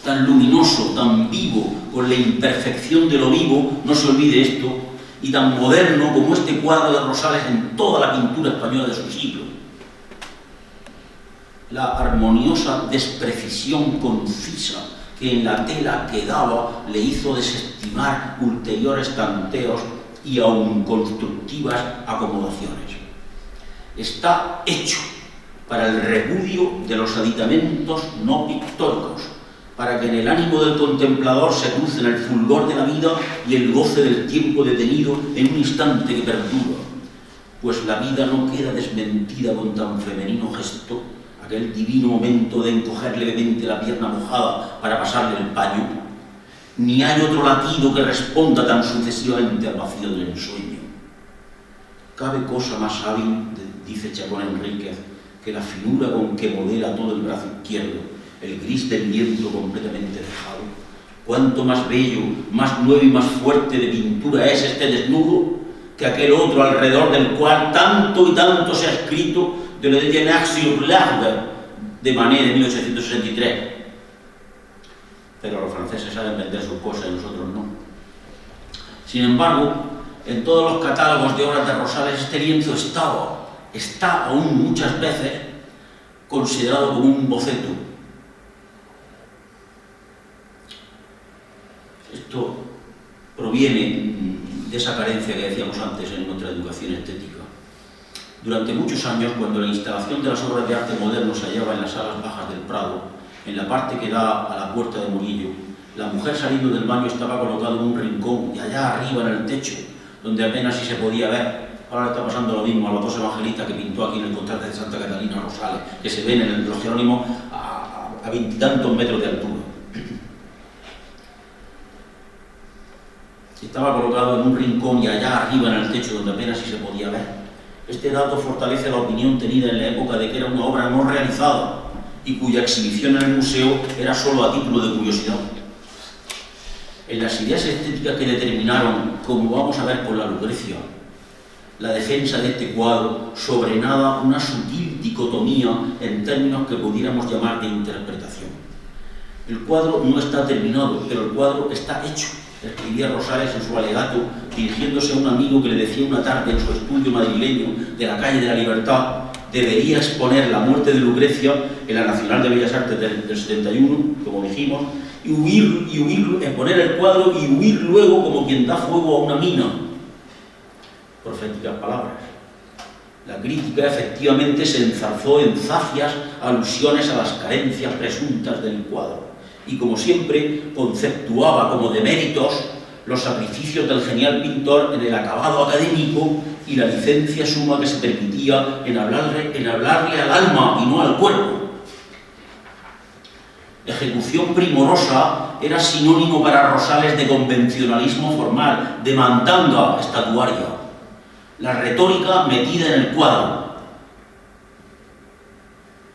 tan luminoso, tan vivo, con la imperfección de lo vivo, no se olvide esto, y tan moderno como este cuadro de Rosales en toda la pintura española de su siglo. La armoniosa desprecisión concisa que en la tela quedaba le hizo desestimar ulteriores tanteos y aun constructivas acomodaciones. Está hecho para el repudio de los aditamentos no pictóricos, para que en el ánimo del contemplador se crucen el fulgor de la vida y el goce del tiempo detenido en un instante que perdura, pues la vida no queda desmentida con tan femenino gesto, aquel divino momento de encoger levemente la pierna mojada para pasarle el paño, ni hay otro latido que responda tan sucesivamente al vacío del ensueño. ¿Cabe cosa más hábil, dice Chacón Enríquez, que la finura con que modela todo el brazo izquierdo, el gris del lienzo completamente dejado? Cuánto más bello, más nuevo y más fuerte de pintura es este desnudo que aquel otro alrededor del cual tanto y tanto se ha escrito de Le Déjeuner sur l'Arbre de Manet de 1863. Pero los franceses saben vender sus cosas y nosotros no. Sin embargo, en todos los catálogos de obras de Rosales este lienzo está aún muchas veces considerado como un boceto. Esto proviene de esa carencia que decíamos antes en nuestra educación estética. Durante muchos años, cuando la instalación de las obras de arte moderno se hallaba en las salas bajas del Prado, en la parte que da a la puerta de Murillo, la mujer saliendo del baño estaba colocada en un rincón y allá arriba en el techo, donde apenas si se podía ver. Ahora está pasando lo mismo a los dos evangelistas que pintó aquí en el contraste de Santa Catalina Rosales, que se ven en los Jerónimos a 20 y tantos metros de altura. Estaba colocado en un rincón y allá arriba en el techo donde apenas si se podía ver. Este dato fortalece la opinión tenida en la época de que era una obra no realizada y cuya exhibición en el museo era solo a título de curiosidad. En las ideas estéticas que determinaron, como vamos a ver con la Lucrecia, la defensa de este cuadro, sobre nada una sutil dicotomía en términos que pudiéramos llamar de interpretación. El cuadro no está terminado, pero el cuadro está hecho. Escribía Rosales en su alegato, dirigiéndose a un amigo que le decía una tarde en su estudio madrileño de la calle de la Libertad: debería exponer la muerte de Lucrecia en la Nacional de Bellas Artes del 71, como dijimos, exponer el cuadro y huir luego como quien da fuego a una mina. Proféticas palabras. La crítica efectivamente se enzarzó en zafias alusiones a las carencias presuntas del cuadro, y como siempre conceptuaba como deméritos los sacrificios del genial pintor en el acabado académico y la licencia suma que se permitía en hablarle al alma y no al cuerpo. Ejecución primorosa era sinónimo para Rosales de convencionalismo formal, de mandanga estatuaria. La retórica metida en el cuadro.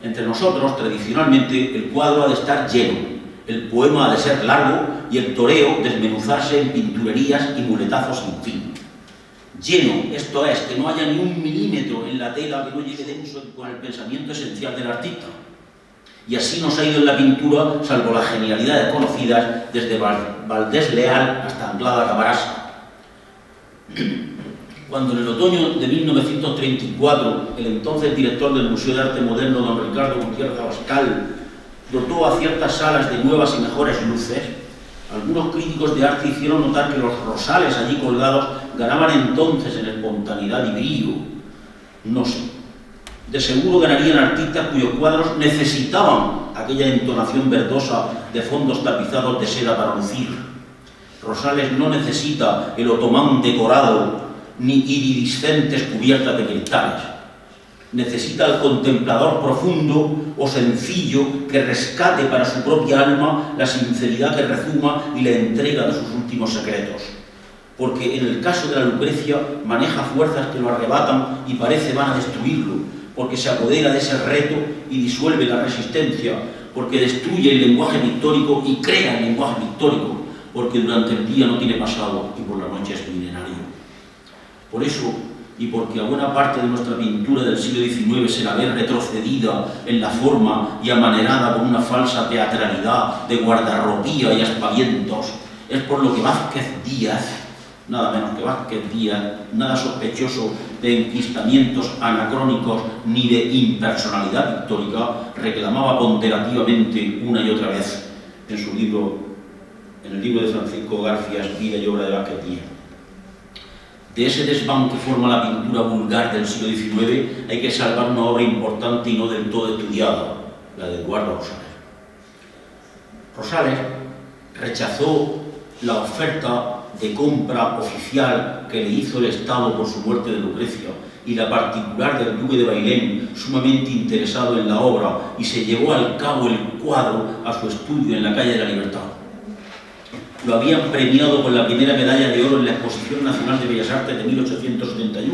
Entre nosotros, tradicionalmente, el cuadro ha de estar lleno, el poema ha de ser largo y el toreo desmenuzarse en pinturerías y muletazos sin fin. lleno, esto es, que no haya ni un milímetro en la tela que no lleve denso con el pensamiento esencial del artista. Y así nos ha ido en la pintura, salvo las genialidades conocidas, desde Valdés Leal hasta Anglada Camarasa. Cuando en el otoño de 1934 el entonces director del Museo de Arte Moderno, don Ricardo Gutiérrez Abascal, dotó a ciertas salas de nuevas y mejores luces, algunos críticos de arte hicieron notar que los rosales allí colgados ganaban entonces en espontaneidad y brillo. No sé. De seguro ganarían artistas cuyos cuadros necesitaban aquella entonación verdosa de fondos tapizados de seda para lucir. Rosales no necesita el otomán decorado ni iridiscentes cubiertas de cristales. Necesita al contemplador profundo o sencillo que rescate para su propia alma la sinceridad que rezuma y le entrega de sus últimos secretos. Porque en el caso de la Lucrecia maneja fuerzas que lo arrebatan y parece van a destruirlo, porque se apodera de ese reto y disuelve la resistencia, porque destruye el lenguaje pictórico y crea el lenguaje pictórico, porque durante el día no tiene pasado y por la noche es milenario. Por eso, y porque a buena parte de nuestra pintura del siglo XIX se la ve retrocedida en la forma y amanerada con una falsa teatralidad de guardarropía y aspavientos, es por lo que Vázquez Díaz, nada menos que Vázquez Díaz, nada sospechoso de enquistamientos anacrónicos ni de impersonalidad pictórica, reclamaba ponderativamente una y otra vez en su libro, en el libro de Francisco García, Vida y obra de Vázquez Díaz. De ese desván que forma la pintura vulgar del siglo XIX hay que salvar una obra importante y no del todo estudiada, la de Eduardo Rosales. Rosales rechazó la oferta de compra oficial que le hizo el Estado por su muerte de Lucrecia y la particular del duque de Bailén, sumamente interesado en la obra, y se llevó al cabo el cuadro a su estudio en la calle de la Libertad. Lo habían premiado con la primera medalla de oro en la Exposición Nacional de Bellas Artes de 1871.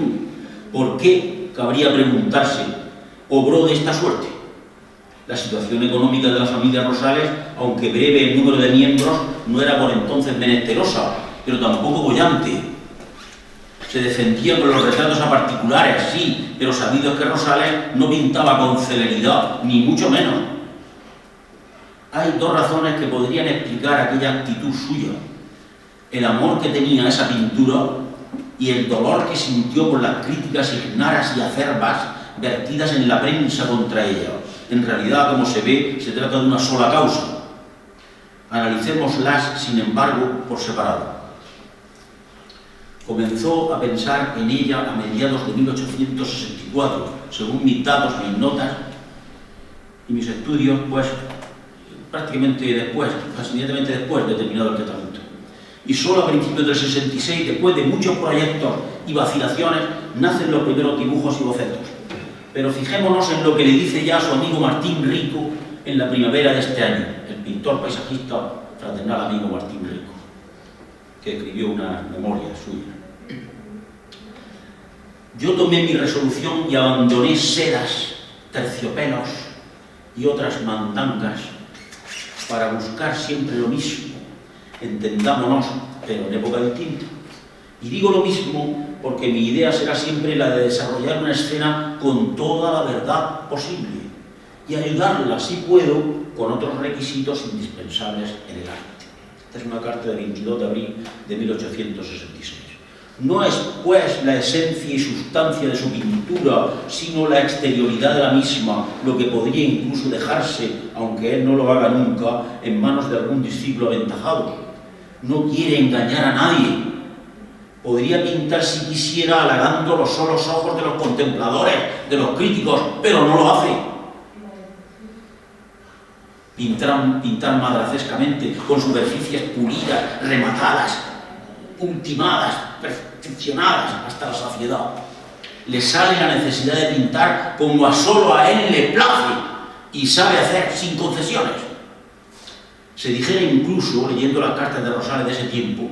¿Por qué? Cabría preguntarse, obró de esta suerte. La situación económica de la familia Rosales, aunque breve el número de miembros, no era por entonces menesterosa, pero tampoco boyante. Se defendía con los retratos a particulares, sí, pero sabido es que Rosales no pintaba con celeridad, ni mucho menos. Hay dos razones que podrían explicar aquella actitud suya: el amor que tenía a esa pintura y el dolor que sintió por las críticas ignaras y acerbas vertidas en la prensa contra ella. En realidad, como se ve, se trata de una sola causa. Analicémoslas, sin embargo, por separado. Comenzó a pensar en ella a mediados de 1864, según mis datos, mis notas y mis estudios, pues prácticamente después, casi inmediatamente después de terminado el tratamiento. Y solo a principios del 66, después de muchos proyectos y vacilaciones, nacen los primeros dibujos y bocetos. Pero fijémonos en lo que le dice ya a su amigo Martín Rico en la primavera de este año, el pintor paisajista fraternal amigo Martín Rico, que escribió una memoria suya. Yo tomé mi resolución y abandoné sedas, terciopelos y otras mandangas para buscar siempre lo mismo, entendámonos, pero en época distinta. Y digo lo mismo porque mi idea será siempre la de desarrollar una escena con toda la verdad posible y ayudarla, si puedo, con otros requisitos indispensables en el arte. Esta es una carta del 22 de abril de 1866. No es, pues, la esencia y sustancia de su pintura, sino la exterioridad de la misma, lo que podría incluso dejarse, aunque él no lo haga nunca, en manos de algún discípulo aventajado. No quiere engañar a nadie. Podría pintar si quisiera halagando los solos ojos de los contempladores, de los críticos, pero no lo hace. Pintar madracescamente, con superficies pulidas, rematadas, ultimadas, perfeccionadas hasta la saciedad. Le sale la necesidad de pintar como solo a él le place y sabe hacer sin concesiones. Se dijera incluso, leyendo las cartas de Rosales de ese tiempo,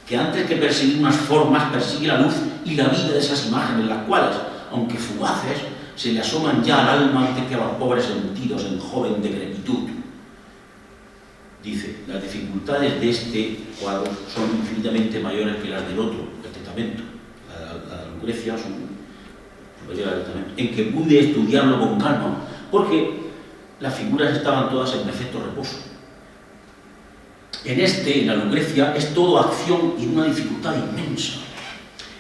que antes que perseguir unas formas, persigue la luz y la vida de esas imágenes, las cuales, aunque fugaces, se le asoman ya al alma antes que a los pobres sentidos en joven decrepitud. Dice, las dificultades de este cuadro son infinitamente mayores que las del otro, el testamento, Lucrecia, en que pude estudiarlo con calma, porque las figuras estaban todas en perfecto reposo. En la Lucrecia, es todo acción y una dificultad inmensa.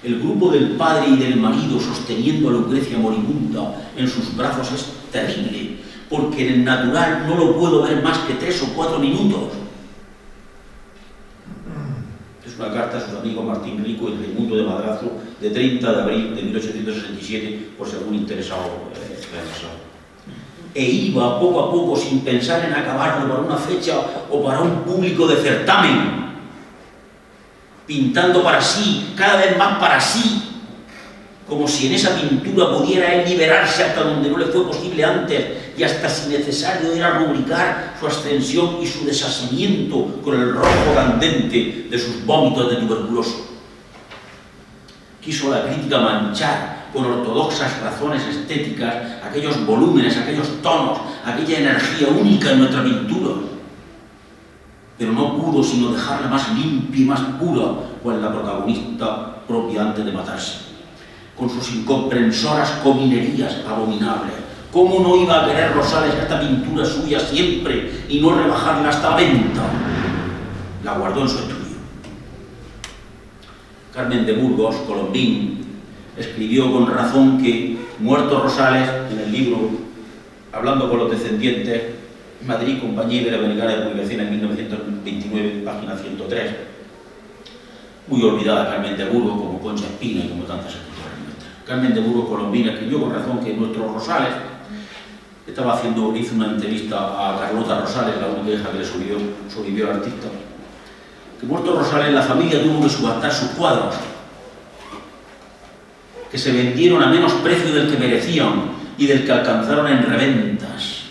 El grupo del padre y del marido sosteniendo a Lucrecia moribunda en sus brazos es terrible, porque en el natural no lo puedo ver más que 3 o 4 minutos. Es una carta a sus amigos Martín Rico y Raimundo de Madrazo, de 30 de abril de 1867, por si algún interesado e iba poco a poco, sin pensar en acabarlo para una fecha o para un público de certamen, pintando para sí, cada vez más para sí, como si en esa pintura pudiera él liberarse hasta donde no le fue posible antes, y hasta si necesario era rubricar su ascensión y su desasimiento con el rojo candente de sus vómitos de tuberculoso. Quiso la crítica manchar con ortodoxas razones estéticas aquellos volúmenes, aquellos tonos, aquella energía única en nuestra pintura. Pero no pudo sino dejarla más limpia y más pura, pues la protagonista propia antes de matarse, con sus incomprensoras cominerías abominables. ¿Cómo no iba a querer Rosales esta pintura suya siempre y no rebajarla hasta la venta? La guardó en su estudio. Carmen de Burgos, Colombín, escribió con razón que, muerto Rosales, en el libro Hablando con los descendientes, Madrid, Compañía Iberoamericana de Publicaciones, 1929, página 103, muy olvidada Carmen de Burgos, como Concha Espina y como tantas escritoras nuestras. Carmen de Burgos, Colombina, escribió con razón que nuestro Rosales hizo una entrevista a Carlota Rosales, la única hija que le sobrevivió al artista, que muerto Rosales, la familia tuvo que subastar sus cuadros, que se vendieron a menos precio del que merecían y del que alcanzaron en reventas.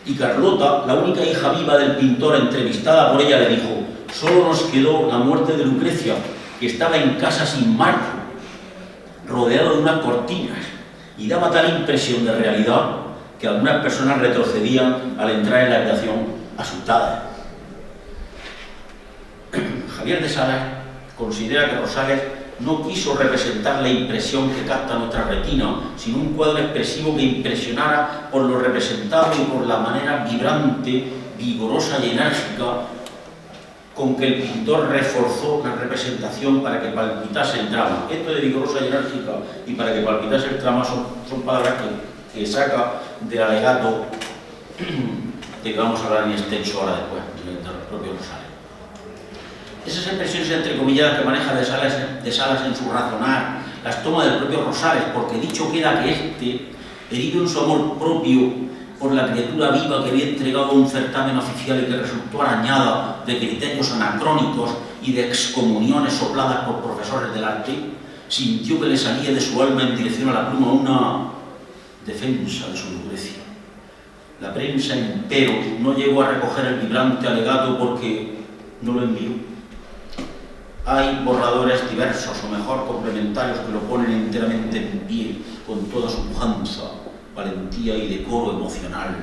Y Carlota, la única hija viva del pintor entrevistada por ella, le dijo: solo nos quedó la muerte de Lucrecia, que estaba en casa sin marco, rodeado de unas cortinas, y daba tal impresión de realidad que algunas personas retrocedían al entrar en la habitación asustadas. Javier de Salas considera que Rosales no quiso representar la impresión que capta nuestra retina, sino un cuadro expresivo que impresionara por lo representado y por la manera vibrante, vigorosa y enérgica con que el pintor reforzó la representación para que palpitase el trama. Esto de vigorosa y enérgica y para que palpitase el trama son palabras que saca del alegato de que vamos a hablar en extenso ahora después, del propio Rosales. Esas expresiones entrecomilladas que maneja de Salas en su razonar, las toma del propio Rosales, porque dicho queda que éste, herido en su amor propio por la criatura viva que había entregado a un certamen oficial y que resultó arañada de criterios anacrónicos y de excomuniones sopladas por profesores del arte, sintió que le salía de su alma en dirección a la pluma una defensa de su Lucrecia. La prensa, empero, no llegó a recoger el vibrante alegato porque no lo envió. Hay borradores diversos, o mejor complementarios, que lo ponen enteramente en pie, con toda su pujanza, valentía y decoro emocional.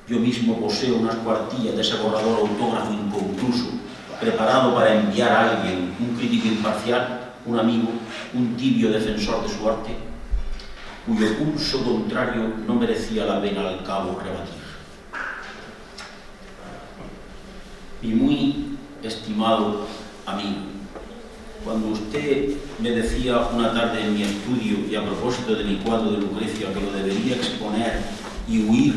Yo mismo poseo unas cuartillas de ese borrador autógrafo inconcluso, preparado para enviar a alguien, un crítico imparcial, un amigo, un tibio defensor de su arte, cuyo pulso contrario no merecía la pena al cabo rebatir. Mi muy estimado amigo, cuando usted me decía una tarde en mi estudio y a propósito de mi cuadro de Lucrecia que lo debería exponer y huir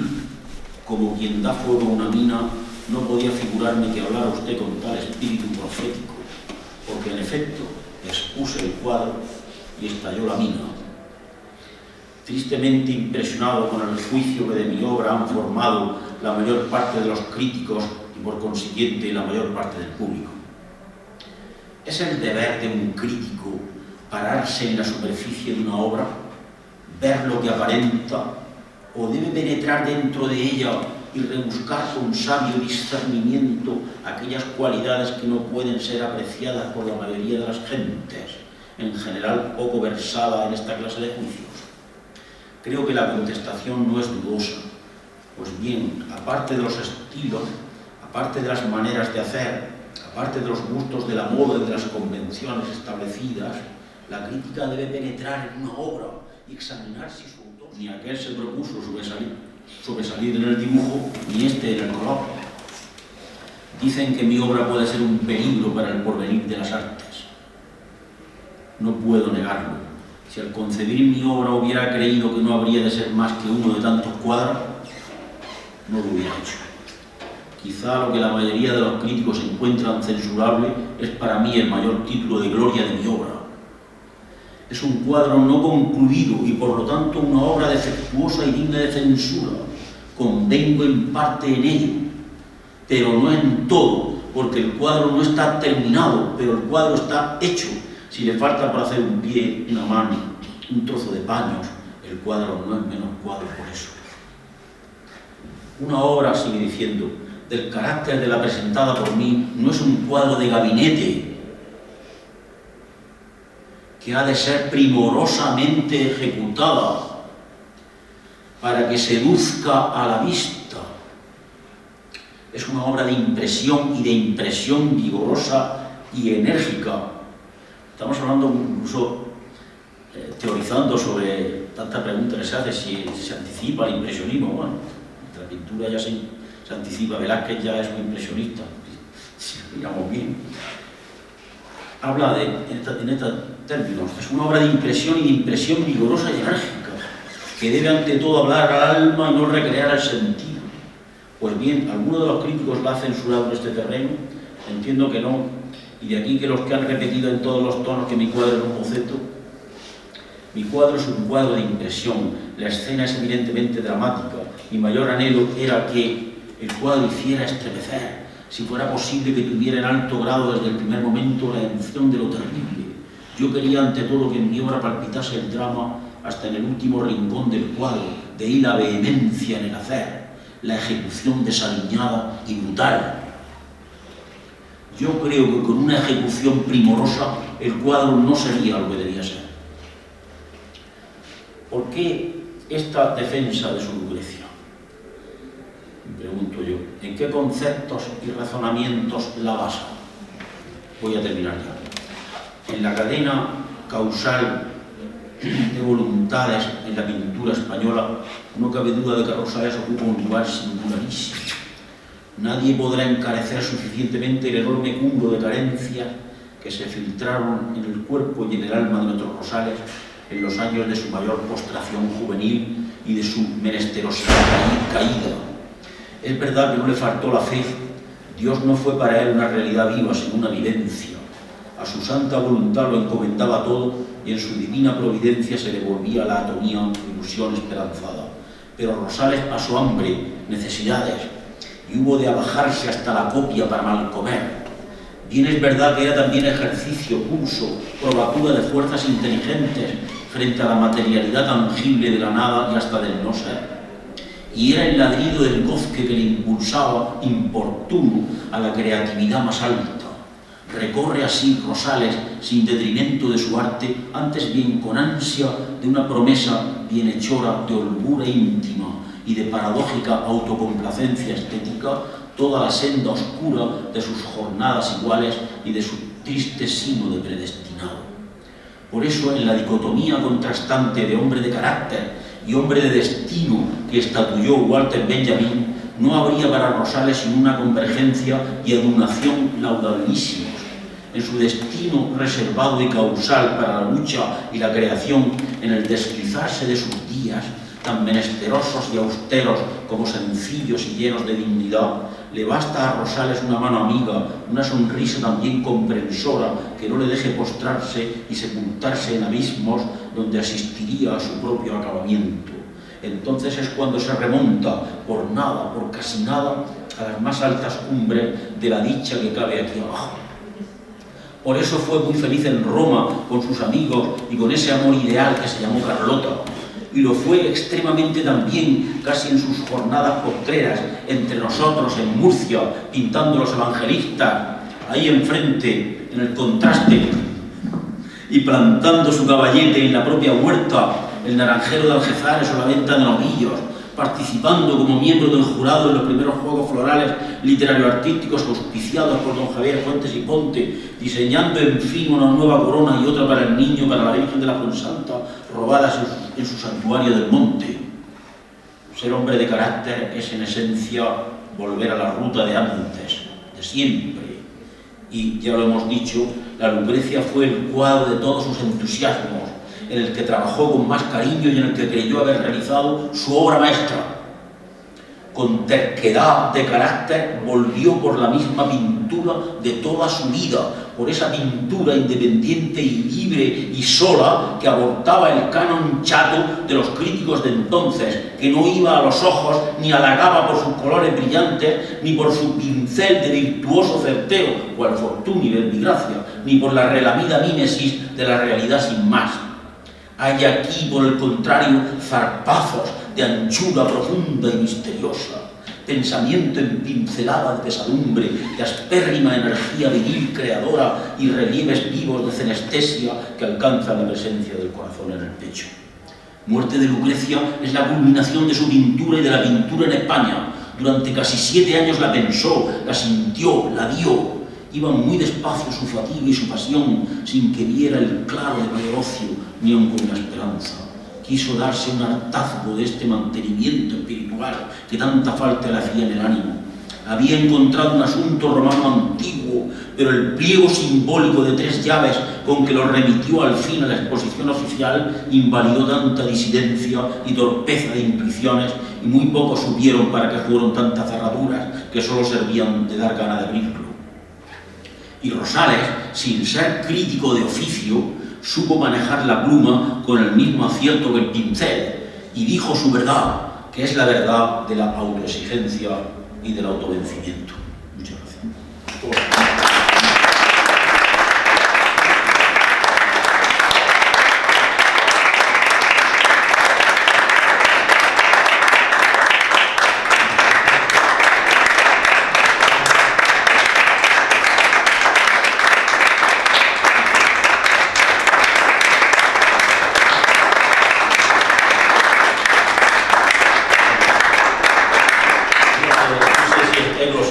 como quien da fuego a una mina, no podía figurarme que hablara usted con tal espíritu profético, porque en efecto expuse el cuadro y estalló la mina. Tristemente impresionado con el juicio que de mi obra han formado la mayor parte de los críticos y por consiguiente la mayor parte del público. ¿Es el deber de un crítico pararse en la superficie de una obra, ver lo que aparenta, o debe penetrar dentro de ella y rebuscar con sabio discernimiento aquellas cualidades que no pueden ser apreciadas por la mayoría de las gentes, en general poco versada en esta clase de juicios? Creo que la contestación no es dudosa. Pues bien, aparte de los estilos, aparte de las maneras de hacer, aparte de los gustos de la moda y de las convenciones establecidas, La crítica debe penetrar en una obra y examinar si su autor... Ni aquel se propuso sobresalir en el dibujo, ni este en el color. Dicen que mi obra puede ser un peligro para el porvenir de las artes. No puedo negarlo. Si al concebir mi obra hubiera creído que no habría de ser más que uno de tantos cuadros, no lo hubiera hecho. Quizá lo que la mayoría de los críticos encuentran censurable es para mí el mayor título de gloria de mi obra. Es un cuadro no concluido y por lo tanto una obra defectuosa y digna de censura. Convengo en parte en ello, pero no en todo, porque el cuadro no está terminado, pero el cuadro está hecho. Si le falta para hacer un pie, una mano, un trozo de paños, el cuadro no es menos cuadro por eso. Una obra, sigue diciendo, del carácter de la presentada por mí, no es un cuadro de gabinete que ha de ser primorosamente ejecutada para que seduzca a la vista. Es una obra de impresión y de impresión vigorosa y enérgica. Estamos hablando incluso, teorizando sobre tanta pregunta que se hace, si se anticipa el impresionismo. Bueno, la pintura ya se anticipa, Velázquez ya es un impresionista, si lo miramos bien. Habla en estos términos, es una obra de impresión y de impresión vigorosa y enérgica, que debe ante todo hablar al alma y no recrear el sentido. Pues bien, algunos de los críticos la han censurado en este terreno, entiendo que no. Y de aquí que los que han repetido en todos los tonos que mi cuadro es un boceto. Mi cuadro es un cuadro de impresión, la escena es evidentemente dramática. Mi mayor anhelo era que el cuadro hiciera estremecer, si fuera posible que tuviera en alto grado desde el primer momento la emoción de lo terrible. Yo quería ante todo que en mi obra palpitase el drama hasta en el último rincón del cuadro, de ahí la vehemencia en el hacer, la ejecución desaliñada y brutal. Yo creo que con una ejecución primorosa el cuadro no sería lo que debía ser. ¿Por qué esta defensa de su Lucrecia? Me pregunto yo, ¿en qué conceptos y razonamientos la basa? Voy a terminar ya. En la cadena causal de voluntades en la pintura española, no cabe duda de que Rosales ocupa un lugar singularísimo. Nadie podrá encarecer suficientemente el enorme cúmulo de carencias que se filtraron en el cuerpo y en el alma de nuestros Rosales en los años de su mayor postración juvenil y de su menesterosidad caída. Es verdad que no le faltó la fe. Dios no fue para él una realidad viva, sino una vivencia. A su santa voluntad lo encomendaba todo y en su divina providencia se le volvía la atonía, ilusión esperanzada. Pero Rosales pasó hambre, necesidades, y hubo de abajarse hasta la copia para mal comer. Bien es verdad que era también ejercicio, pulso, probatura de fuerzas inteligentes frente a la materialidad tangible de la nada y hasta del no ser. Y era el ladrido del bosque que le impulsaba, importuno, a la creatividad más alta. Recorre así Rosales, sin detrimento de su arte, antes bien con ansia de una promesa bienhechora de holgura íntima y de paradójica autocomplacencia estética, toda la senda oscura de sus jornadas iguales y de su triste sino de predestinado. Por eso, en la dicotomía contrastante de hombre de carácter y hombre de destino que estatulló Walter Benjamin, no habría para Rosales sino una convergencia y adunación laudabilísimos. En su destino reservado y causal para la lucha y la creación, en el deslizarse de sus días, tan menesterosos y austeros como sencillos y llenos de dignidad, le basta a Rosales una mano amiga, una sonrisa también comprensora que no le deje postrarse y sepultarse en abismos donde asistiría a su propio acabamiento. Entonces es cuando se remonta, por nada, por casi nada, a las más altas cumbres de la dicha que cabe aquí abajo. Por eso fue muy feliz en Roma con sus amigos y con ese amor ideal que se llamó Carlota. Y lo fue extremadamente también, casi en sus jornadas postreras, entre nosotros en Murcia, pintando los evangelistas, ahí enfrente, en el contraste, y plantando su caballete en la propia huerta, el naranjero de Algeciras o la venta de novillos, participando como miembro del jurado en los primeros Juegos Florales Literario-Artísticos auspiciados por don Javier Fuentes y Ponte, diseñando en fin una nueva corona y otra para el niño, para la Virgen de la Fuensanta, robadas en su santuario del monte. Ser hombre de carácter es en esencia volver a la ruta de antes, de siempre. Y ya lo hemos dicho, la Lucrecia fue el cuadro de todos sus entusiasmos, en el que trabajó con más cariño y en el que creyó haber realizado su obra maestra. Con terquedad de carácter volvió por la misma pintura de toda su vida, por esa pintura independiente y libre y sola que abortaba el canon chato de los críticos de entonces, que no iba a los ojos ni halagaba por sus colores brillantes, ni por su pincel de virtuoso certero, cual Fortuny y Verbigracia, ni por la relamida mímesis de la realidad sin más. Hay aquí, por el contrario, zarpazos de anchura profunda y misteriosa, pensamiento en pincelada de pesadumbre, de aspérrima energía viril creadora y relieves vivos de cenestesia que alcanzan la presencia del corazón en el pecho. Muerte de Lucrecia es la culminación de su pintura y de la pintura en España. Durante casi 7 años la pensó, la sintió, la dio. Iba muy despacio su fatiga y su pasión, sin que viera el claro de mayor ocio, ni aun con la esperanza. Quiso darse un hartazgo de este mantenimiento espiritual que tanta falta le hacía en el ánimo. Había encontrado un asunto romano antiguo, pero el pliego simbólico de 3 llaves con que lo remitió al fin a la exposición oficial invalidó tanta disidencia y torpeza de intuiciones, y muy pocos supieron para qué fueron tantas cerraduras que solo servían de dar gana de abrirlo. Y Rosales, sin ser crítico de oficio, supo manejar la pluma con el mismo acierto que el pincel, y dijo su verdad, que es la verdad de la autoexigencia y del autovencimiento. Muchas gracias.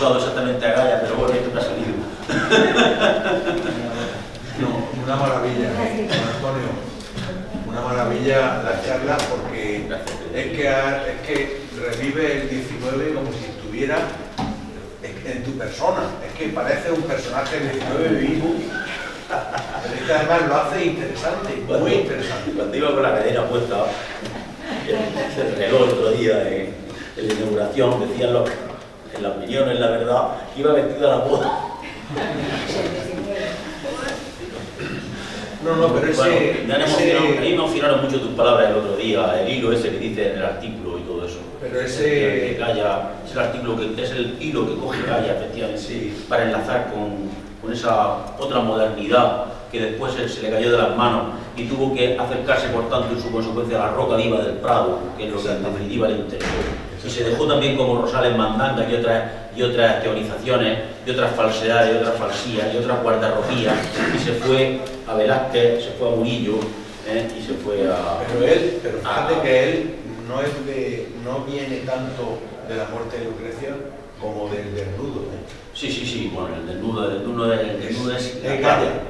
Exactamente a Gaya, pero bueno, esto me ha salido. No, una maravilla, Antonio. Una maravilla la charla, porque es que revive el 19 como si estuviera en tu persona. Es que parece un personaje del 19 vivo. Pero es que además lo hace interesante, muy interesante. Cuando iba con la cadena puesta, el reloj el otro día en la inauguración, decían en la opinión, en la verdad, que iba vestido a la boda. No, pero bueno, a mí me emocionaron mucho tus palabras el otro día, el hilo ese que dice en el artículo y todo eso. Pero ese... Gaya, es el artículo que es el hilo que coge Gaya, efectivamente, sí, para enlazar con esa otra modernidad que después se le cayó de las manos y tuvo que acercarse, por tanto, en su consecuencia a la roca viva del Prado, que es lo que en definitiva le interesó. Y se dejó también como Rosales Mandanga y otras teorizaciones, y otras falsedades, y otras falsías, y otras guardarropías, y se fue a Velázquez, se fue a Murillo, y se fue a... Pero fíjate que él no viene tanto de la muerte de Lucrecia como del desnudo. Sí, bueno, el desnudo es Gaya.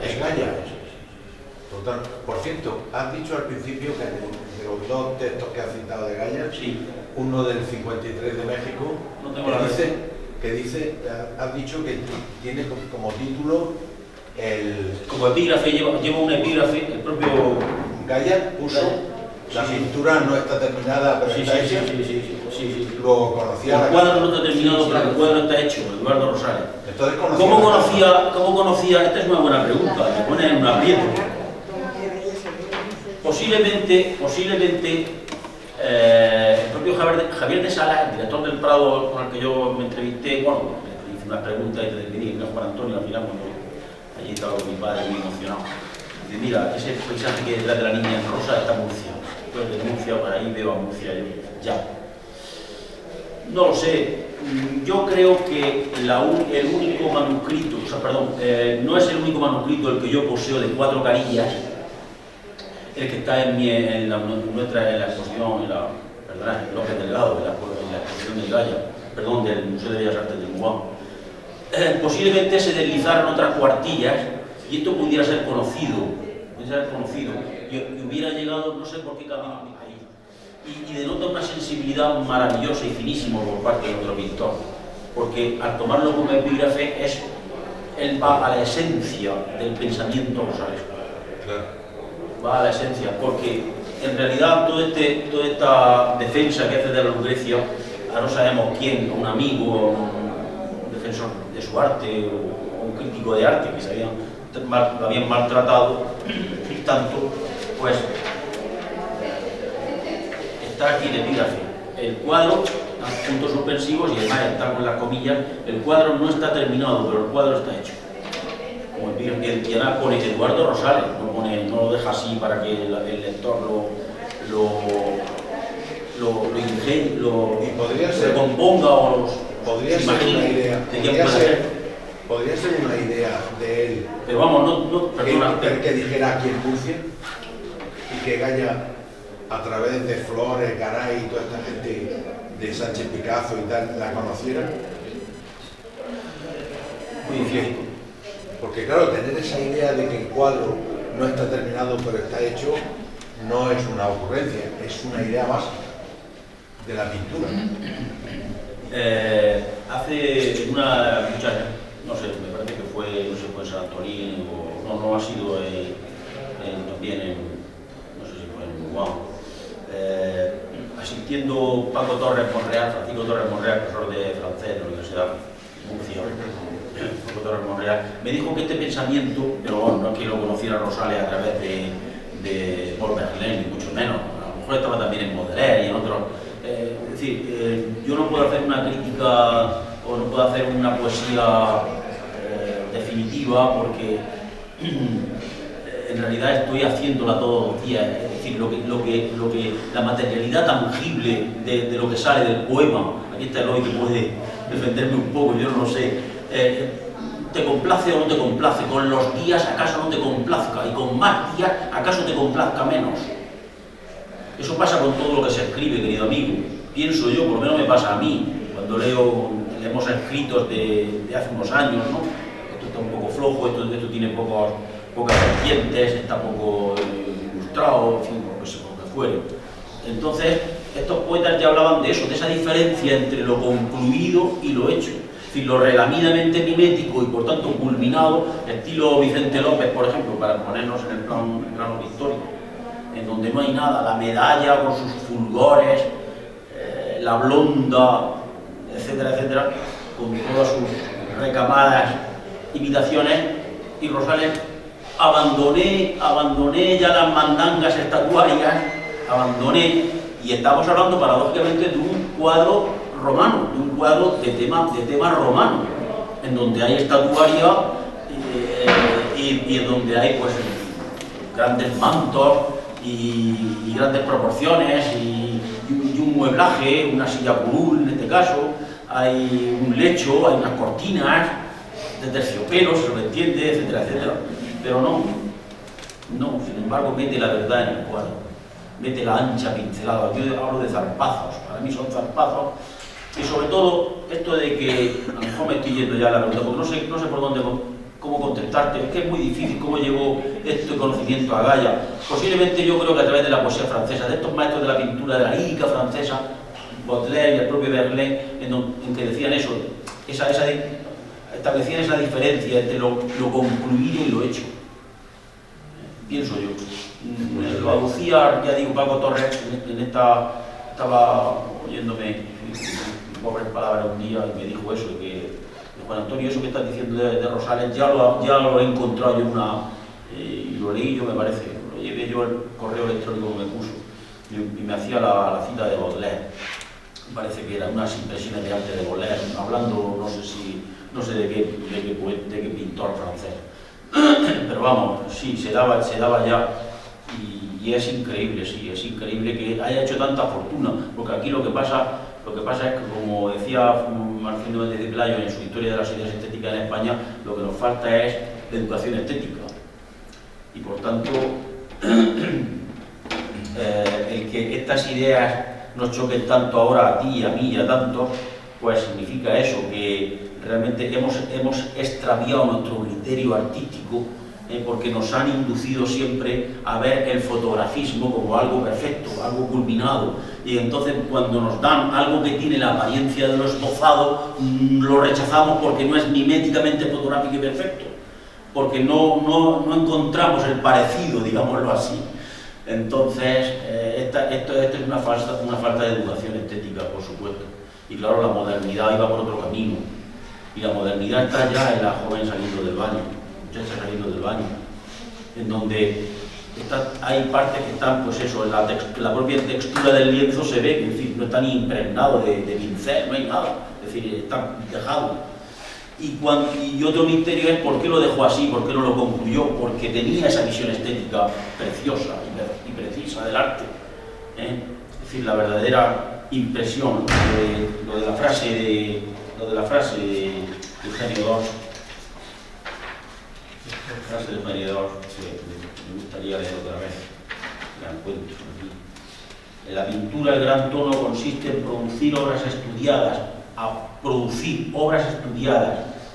Total. Por cierto, has dicho al principio que de los 2 textos que has citado de Gaya, sí, uno del 53 de México, no tengo la has dicho que tiene como título como epígrafe, lleva un epígrafe, el propio Gaya puso la pintura no está terminada, pero está hecha. Sí. Lo conocía. El cuadro no está terminado, pero el cuadro está hecho, Eduardo Rosales. Entonces, ¿Cómo conocía? Esta es una buena pregunta, me pone en un aprieto. Posiblemente el propio Javier de Salas, el director del Prado con el que yo me entrevisté, bueno, le hice unas preguntas y te dije, Juan Antonio, al final, cuando allí estaba con mi padre muy emocionado, dice, mira, ese paisaje que hay detrás de la niña en rosa está Murcia. Pues de Murcia, para ahí veo a Murcia yo, ya. No lo sé, yo creo que el único manuscrito, no es el único manuscrito el que yo poseo de 4 carillas, el que está en la exposición, perdón, López Delgado, de la exposición del Gaya, perdón, del Museo de Bellas Artes de Muán. Posiblemente se deslizaran otras cuartillas y esto pudiera ser conocido, y hubiera llegado, no sé por qué camino ni ahí. Y denota una sensibilidad maravillosa y finísima por parte de nuestro pintor, porque al tomarlo como epígrafe él va a la esencia del pensamiento rosalesco. Claro. Va a la esencia, porque en realidad toda esta defensa que hace de la Lucrecia, ahora no sabemos quién, un amigo, un defensor de su arte o un crítico de arte que se lo habían maltratado tanto, pues está aquí el epígrafe. El cuadro, puntos suspensivos, y además está con las comillas, el cuadro no está terminado, pero el cuadro está hecho. Como el piano pone Eduardo Rosales, no lo deja así para que el lector y podría ser, recomponga o podría se ser imagine una idea, de quién puede ser. podría ser una idea de él, Pero vamos, perdona. que dijera aquí en Murcia y que Gaya, a través de Flores, Garay y toda esta gente de Sánchez Picazo y tal, la conociera. Muy difícil. Porque claro, tener esa idea de que el cuadro no está terminado pero está hecho, no es una ocurrencia, es una idea básica de la pintura. Hace muchas, no sé, me parece que fue en San Antonín, o no ha sido también no sé si fue en Guam. Asistiendo Francisco Torres Monreal, profesor de francés de la Universidad de Murcia, Paco Torres Monreal, me dijo que este pensamiento, pero bueno, no es que lo conociera Rosales a través de Paul Verlaine, ni mucho menos, a lo mejor estaba también en Baudelaire y en otros. Es decir, yo no puedo hacer una crítica o no puedo hacer una poesía definitiva porque en realidad estoy haciéndola todos los días. Es decir, la materialidad tangible de lo que sale del poema, aquí está Eloy que puede defenderme un poco, yo no lo sé, ¿te complace o no te complace? Con los días acaso no te complazca y con más días acaso te complazca menos. Eso pasa con todo lo que se escribe, querido amigo. Pienso yo, por lo menos me pasa a mí, cuando leemos escritos de hace unos años, ¿no? Esto está un poco flojo, esto tiene pocas vertientes, está poco ilustrado, en fin, por lo que fuere. Entonces, estos poetas ya hablaban de eso, de esa diferencia entre lo concluido y lo hecho. Es decir, lo relaminamente mimético y por tanto culminado, estilo Vicente López, por ejemplo, para ponernos en el plano pictórico, en donde no hay nada, la medalla con sus fulgores, la blonda, etcétera, etcétera, con todas sus recamadas imitaciones, y Rosales abandoné ya las mandangas estatuarias, y estamos hablando paradójicamente de un cuadro romano, de un cuadro de tema romano, en donde hay estatuaria y en donde hay pues grandes mantos y grandes proporciones y un mueblaje, una silla curul en este caso, hay un lecho, hay unas cortinas de terciopelo, se lo entiende, etcétera, etcétera. Pero no, sin embargo, mete la verdad en el cuadro, mete la ancha pincelada. Yo hablo de zarpazos, para mí son zarpazos, y sobre todo esto de que, a lo mejor me estoy yendo ya a la pregunta, porque no sé por dónde, cómo contestarte, es que es muy difícil cómo llegó este conocimiento a Gaya. Posiblemente yo creo que a través de la poesía francesa, de estos maestros de la pintura, de la lírica francesa, Baudelaire y el propio Verlaine, en que decían eso, establecían esa diferencia entre lo concluido y lo hecho. Pienso yo. Lo aducía, ya digo, Paco Torres, estaba oyéndome pobres palabras un día y me dijo eso, que Juan Antonio, eso que estás diciendo de Rosales, ya lo he encontrado yo y lo leí yo, me parece, lo llevé yo el correo electrónico que me puso y me hacía la cita de Baudelaire. Me parece que eran unas impresiones de arte de Baudelaire, hablando, no sé de qué pintor francés. Pero vamos, sí, se daba ya y es increíble, sí, es increíble que haya hecho tanta fortuna, porque aquí lo que pasa es que, como decía Martín Méndez de Pelayo en su Historia de las Ideas Estéticas en España, lo que nos falta es la educación estética. Y por tanto, el que estas ideas nos choquen tanto ahora a ti, a mí y a tantos, pues significa eso, que realmente hemos extraviado nuestro criterio artístico, porque nos han inducido siempre a ver el fotografismo como algo perfecto, algo culminado, y entonces cuando nos dan algo que tiene la apariencia de lo esbozado, lo rechazamos porque no es miméticamente fotográfico y perfecto, porque no encontramos el parecido, digámoslo así. Entonces, esta es una falta de educación estética, por supuesto. Y claro, la modernidad iba por otro camino. Y la modernidad está ya en la joven saliendo del baño, muchachas saliendo del baño, en donde hay partes que están, pues eso, en la propia textura del lienzo se ve, que en fin, no está ni impregnado de pincel, no hay nada, es decir, está dejado. Y otro misterio es por qué lo dejó así, por qué no lo concluyó, porque tenía esa visión estética preciosa y precisa del arte. Es decir, la verdadera impresión, lo de la frase de Eugenio d'Ors, la frase de Eugenio d'Ors, que me gustaría leer otra vez, la encuentro aquí. En la pintura el gran tono consiste en producir obras estudiadas,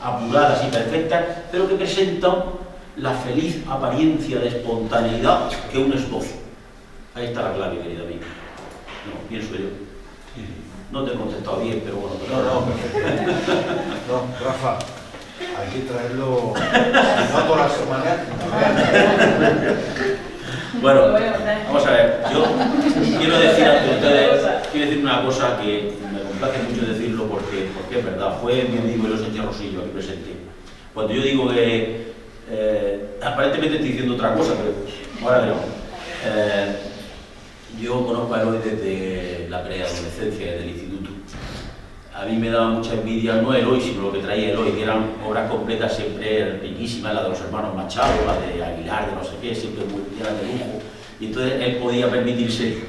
apuradas y perfectas, pero que presentan la feliz apariencia de espontaneidad que un esbozo. Ahí está la clave, querida amiga. No, pienso yo. No te he contestado bien, pero bueno. No, Rafa, hay que traerlo no todas las semanas. Bueno, vamos a ver, yo quiero decir ante ustedes, una cosa que me complace mucho decirlo porque es verdad, fue mi amigo Eloy Sánchez Rosillo aquí presente. Cuando yo digo que, aparentemente estoy diciendo otra cosa, pero ahora veremos. Yo conozco a Eloy desde la preadolescencia, desde el instituto. A mí me daba mucha envidia, no Eloy, sino lo que traía Eloy, que eran obras completas siempre riquísimas, la de los hermanos Machado, la de Aguilar, de no sé qué, siempre muy llenas de lujo. Y entonces él podía permitirse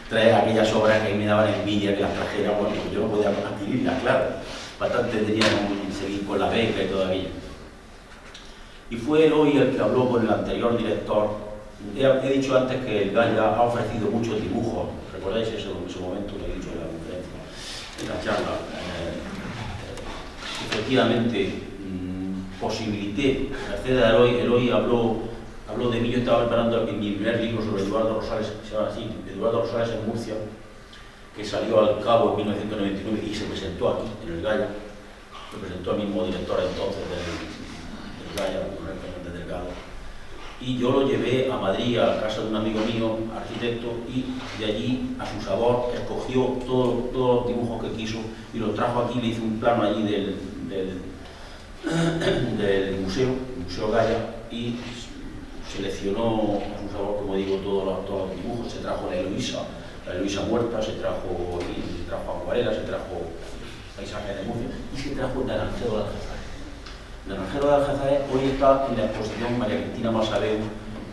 traer aquellas obras que a mí me daban envidia que las trajera, bueno, yo no podía adquirirlas, claro. Bastante tenía que seguir con la beca y todo aquello. Y fue Eloy el que habló con el anterior director. He dicho antes que el Gaya ha ofrecido muchos dibujos, ¿recordáis ese momento que he dicho en la conferencia, en la charla? Efectivamente, posibilité, gracias a Eloy habló de mí. Yo estaba preparando mi primer libro sobre Eduardo Rosales, que se llama así, Eduardo Rosales en Murcia, que salió al cabo en 1999 y se presentó aquí, en el Gaya. Se presentó el mismo director entonces del Gaya, Manuel Fernández Delgado. Y yo lo llevé a Madrid, a la casa de un amigo mío, arquitecto, y de allí, a su sabor, escogió todos los dibujos que quiso y los trajo aquí. Le hizo un plano allí del Museo Gaya, y seleccionó a su sabor, como digo, todos los dibujos. Se trajo la Eloísa muerta, se trajo acuarelas, se trajo paisajes de Murcia y se trajo el Naranjero de Algezare. El Naranjero de Algezare hoy está en la exposición María Cristina Masabeu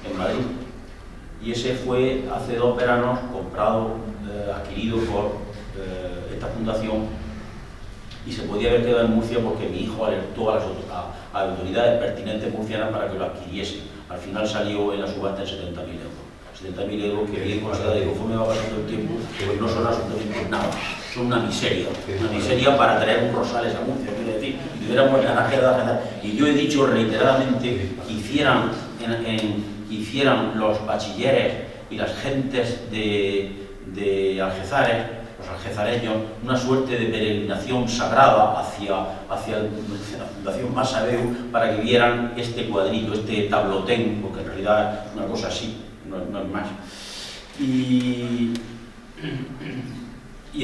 en Madrid, y ese fue hace 2 veranos adquirido por esta fundación, y se podía haber quedado en Murcia porque mi hijo alertó a las autoridades pertinentes murcianas para que lo adquiriese. Al final salió en la subasta en 70.000 euros. 70.000 euros que bien considerado, y conforme va pasando el tiempo, pues no son absolutamente nada, son una miseria para traer un Rosales a Murcia, quiero decir, y hubiéramos el Naranjero de Algezare. Y yo he dicho reiteradamente que hicieran los bachilleres y las gentes de Algezare, los algezareños, una suerte de peregrinación sagrada hacia la Fundación Masabeu para que vieran este cuadrito, este tablotén, porque en realidad es una cosa así, no es más. Y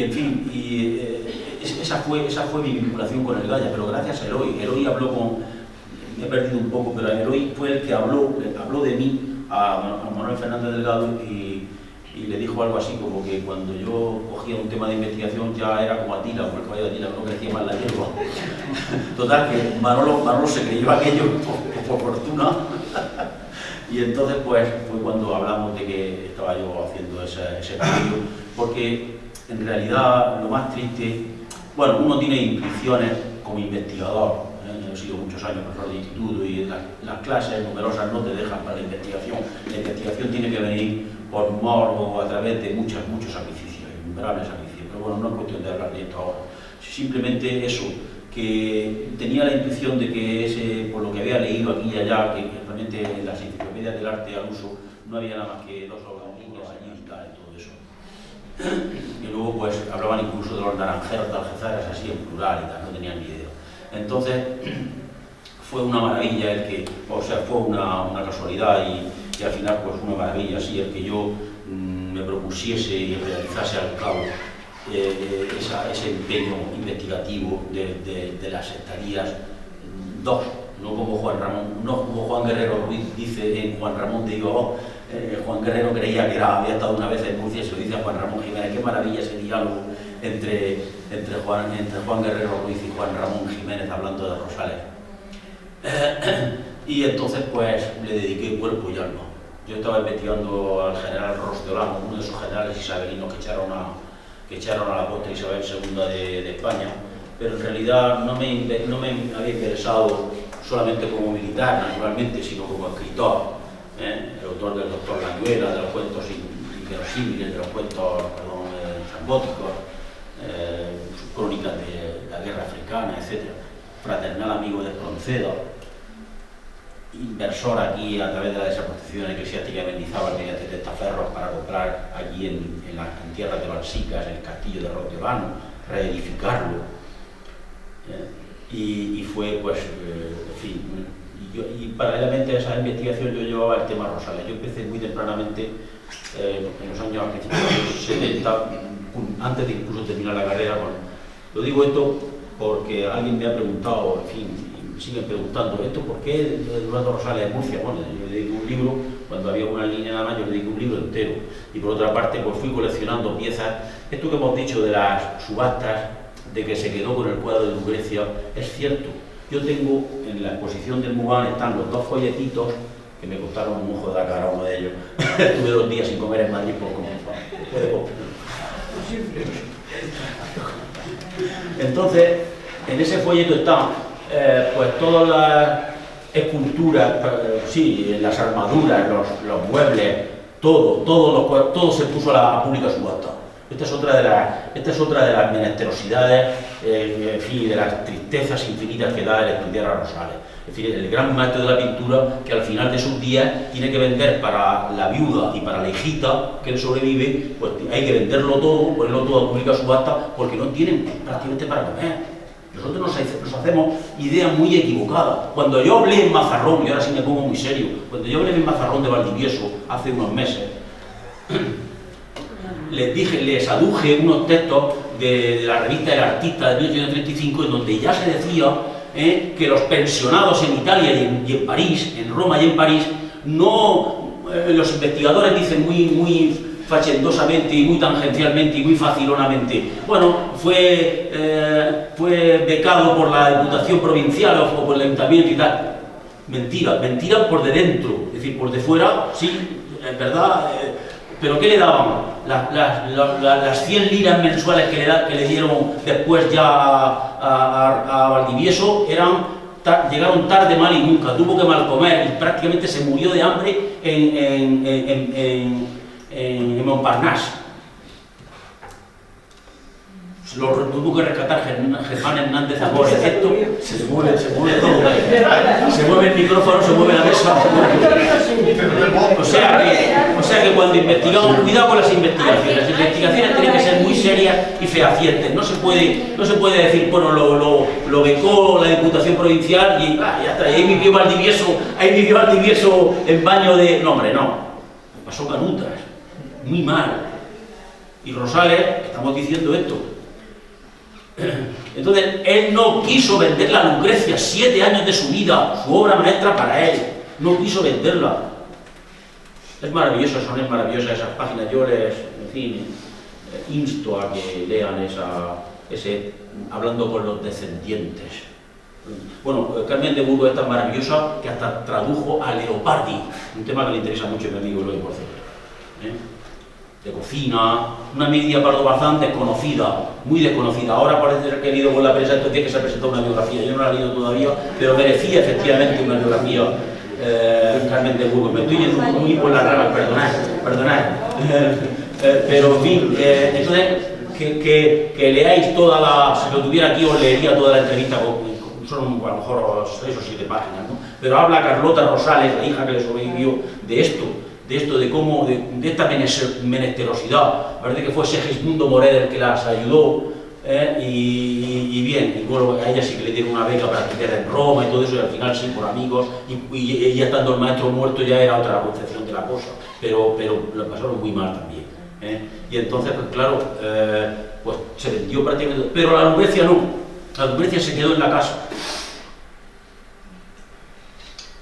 en fin, esa fue mi vinculación con el Gaya, pero gracias a Eloy. Eloy habló me he perdido un poco, pero Eloy fue el que habló de mí a Manuel Fernández Delgado, y le dijo algo así como que cuando yo cogía un tema de investigación ya era como Atila, como el caballo de Atila, no crecía más la hierba. Total, que Manolo se creyó aquello por fortuna. Y entonces pues fue cuando hablamos de que estaba yo haciendo ese cambio, porque en realidad lo más triste, bueno, uno tiene intuiciones como investigador, he sido muchos años profesor de instituto, y las clases numerosas no te dejan para la investigación. La investigación tiene que venir por morbo, a través de muchos sacrificios, innumerable sacrificio. Pero bueno, no es cuestión de hablar de esto ahora. Simplemente eso, que tenía la intuición de que por lo que había leído aquí y allá, que realmente en las enciclopedias del arte al uso no había nada más que 2 organillos allí y tal, y todo eso. Y luego pues hablaban incluso de los naranjeros de Algeciras así en plural y tal, no tenían ni idea. Entonces fue una maravilla el que, o sea, fue una casualidad y al final pues una maravilla así el que yo me propusiese y realizase al cabo ese empeño investigativo de las sectarías, no como Juan Ramón, no como Juan Guerrero Ruiz dice en Juan Ramón de Ibaó. Juan Guerrero creía que había estado una vez en Murcia y se lo dice a Juan Ramón Jiménez. Qué maravilla ese diálogo entre Juan Guerrero Ruiz y Juan Ramón Jiménez hablando de Rosales. Y entonces pues le dediqué cuerpo y alma. Yo estaba investigando al general Ros de Olano, uno de esos generales isabelinos que echaron a la costa Isabel II de España, pero en realidad no me había interesado solamente como militar, naturalmente, sino como escritor. El autor del Doctor Layuela, de los cuentos inverosímiles, de los cuentos zambóticos, sus crónicas de la guerra africana, etc. Fraternal amigo de Espronceda, inversor aquí a través de la desapropiación eclesiástica de Mendizábal mediante testaferros para comprar allí en tierras de Balsicas el castillo de Ros de Olano, reedificarlo. Y fue, pues, en fin, y paralelamente a esa investigación yo llevaba el tema Rosales. Yo empecé muy tempranamente, en los años 70, antes de incluso terminar la carrera. Lo digo esto porque alguien me ha preguntado, en fin, y me siguen preguntando, ¿esto por qué Eduardo Rosales de Murcia? Bueno, yo le dediqué un libro, cuando había una línea nada más, yo le dediqué un libro entero. Y por otra parte, pues fui coleccionando piezas. Esto que hemos dicho de las subastas, de que se quedó con el cuadro de Lucrecia, es cierto. Yo tengo, en la exposición del MUBAN están los 2 folletitos que me costaron un ojo de la cara, uno de ellos. Estuve 2 días sin comer en Madrid por comer. Entonces, en ese folleto están pues todas las esculturas, sí, las armaduras, los muebles, todo se puso a pública subasta. Esta es otra de las menesterosidades, en fin, de las tristezas infinitas que da el estudiar a Rosales. Es decir, el gran maestro de la pintura que al final de sus días tiene que vender para la viuda y para la hijita que él sobrevive, pues hay que venderlo todo, ponerlo todo a pública subasta, porque no tienen prácticamente para comer. Nosotros nos hacemos ideas muy equivocadas. Cuando yo hablé en Mazarrón, y ahora sí me pongo muy serio, cuando yo hablé en Mazarrón de Valdivieso hace unos meses, les aduje unos textos de la revista El Artista de 1835, en donde ya se decía que los pensionados en Italia y en París, en Roma y en París, los investigadores dicen muy fachendosamente y muy tangencialmente y muy facilonamente, bueno, fue becado por la Diputación Provincial o por el Ayuntamiento y tal. Mentira por de dentro, es decir, por de fuera, sí, es verdad. ¿Pero qué le daban? Las 100 liras mensuales que le dieron después ya a Valdivieso llegaron tarde, mal y nunca. Tuvo que mal comer y prácticamente se murió de hambre en Montparnasse. Lo tuvo que rescatar Germán Hernández Amores. Esto se mueve todo. Se mueve el micrófono, se mueve la mesa. O sea que cuando investigamos, cuidado con las investigaciones. Las investigaciones tienen que ser muy serias y fehacientes. No se puede decir, bueno, lo becó la Diputación Provincial y ya está. Ahí vivió Valdivieso en baño de. No, hombre, no. Pasó canutas. Muy mal. Y Rosales, estamos diciendo esto. Entonces, él no quiso vender la Lucrecia, 7 años de su vida, su obra maestra para él, no quiso venderla. Es maravilloso, son maravillosas esas páginas. Yo les, en fin, insto a que lean ese hablando con los descendientes. Bueno, Carmen de Burgos es tan maravillosa que hasta tradujo a Leopardi, un tema que le interesa mucho a mi amigo Eloy, por cierto. De cocina, una media Pardo Bazán desconocida, muy desconocida. Ahora parece que he leído con la prensa estos días que se ha presentado una biografía. Yo no la he leído todavía, pero merecía efectivamente una biografía. Carmen de Burgos. Me estoy yendo muy por las ramas, perdonad. Pero en fin, entonces que leáis toda la, si lo tuviera aquí os leería toda la entrevista, son a lo mejor 6 o 7 páginas, ¿no? Pero habla Carlota Rosales, la hija que le sobrevivió, de esto, de cómo, de esta menesterosidad, parece que fue Segismundo Moret el que las ayudó, y bien, y bueno, a ella sí que le dieron una beca para estudiar en Roma y todo eso, y al final sí, por amigos, y ya estando el maestro muerto ya era otra concepción de la cosa, pero lo pasaron muy mal también, y entonces, pues claro, pues se vendió prácticamente, pero la Lucrecia no, la Lucrecia se quedó en la casa,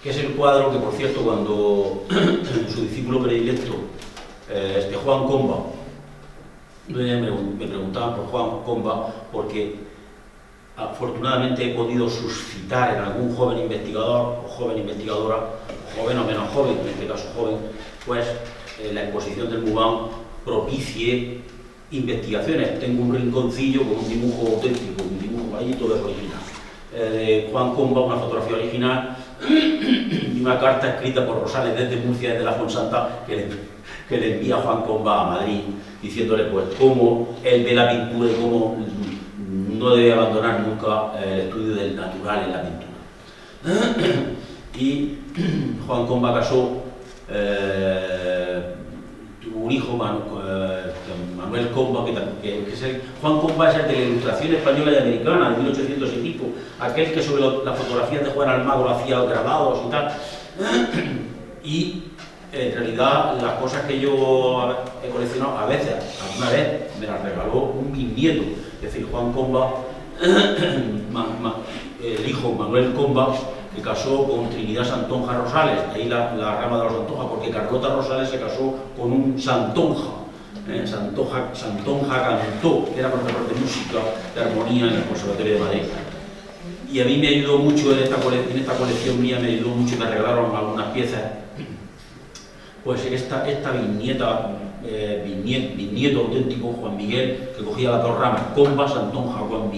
que es el cuadro que, por cierto, cuando su discípulo predilecto, Juan Comba, me preguntaban por Juan Comba, porque afortunadamente he podido suscitar en algún joven investigador o joven investigadora, joven o menos joven, en este caso joven, pues la exposición del MUBAM propicie investigaciones. Tengo un rinconcillo con un dibujo auténtico, un dibujo ahí todo es original. De Juan Comba, una fotografía original y una carta escrita por Rosales desde Murcia, desde la Fonsanta, que le envía Juan Comba a Madrid, diciéndole pues cómo él ve la pintura y cómo no debe abandonar nunca el estudio del natural en la pintura. Y Juan Comba casó, tuvo un hijo, Manuel Comba, que es Juan Comba es el de la Ilustración española y americana de 1800 y pico, aquel que sobre las fotografías de Juan Almagro hacía grabados y tal. Y en realidad las cosas que yo he coleccionado, a veces, alguna vez me las regaló un bisnieto, es decir, Juan Comba, el hijo Manuel Comba, que casó con Trinidad Santonja Rosales, ahí la rama de los Santonja, porque Carlota Rosales se casó con un Santonja. Santonja cantó, que era profesor de música, de armonía en el Conservatorio de Madrid. Y a mí me ayudó mucho en esta colección mía, me ayudó mucho y me regalaron algunas piezas. Pues esta viñeta, viñeto auténtico, Juan Miguel, que cogía las dos ramas, Comba, Santonja, Juan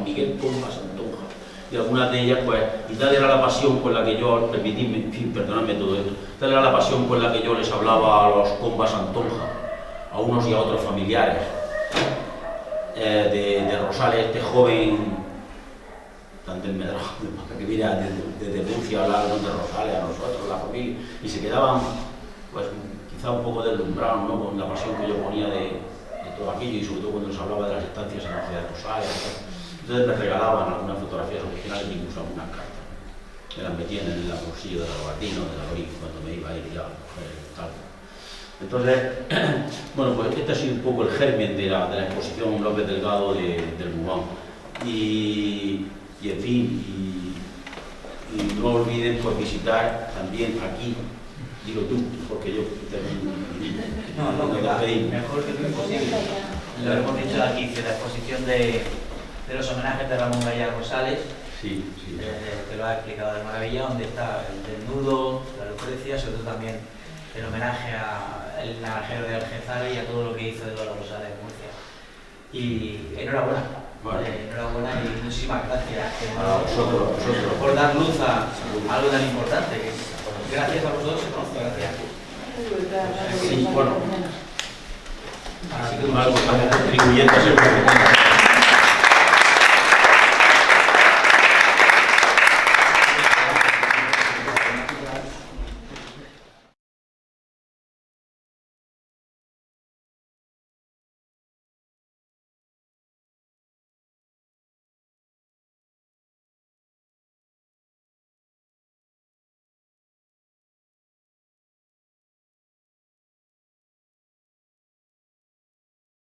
Miguel, Comba, Santonja. Y algunas de ellas, pues, y tal era la pasión con la que yo, permitidme, en fin, perdonadme todo esto, tal era la pasión con la que yo les hablaba a los Comba Santonja, a unos y a otros familiares de Rosales, este joven tan desmedrado, que viene desde Murcia a hablar de Rosales, a nosotros, la familia, y se quedaban, pues, quizá un poco deslumbrados, ¿no?, con la pasión que yo ponía de todo aquello, y sobre todo cuando les hablaba de las estancias en la ciudad de Rosales. Entonces me regalaban algunas fotografías originales e incluso algunas cartas. Me las metían en el bolsillo de la Lobatino, de la Lori, cuando me iba a ir ya a coger tal. Entonces, bueno, pues este ha sido un poco el germen de la exposición López Delgado del MUBAM. Y en fin, y no olviden pues visitar también aquí, digo tú, porque yo no, mejor que tú imposible. Lo hemos dicho aquí, que la exposición de los homenajes de Ramón Gallar Rosales, sí. Que lo ha explicado de maravilla, donde está el desnudo, la Lucrecia, sobre todo también el homenaje al naranjero de Algezara y a todo lo que hizo de Lola Rosales en Murcia. Y enhorabuena. Vale. Enhorabuena y muchísimas gracias Vosotros. por dar luz a algo tan importante. Gracias a vosotros, gracias. Sí, bueno. Así que algo para contribuyendo a ser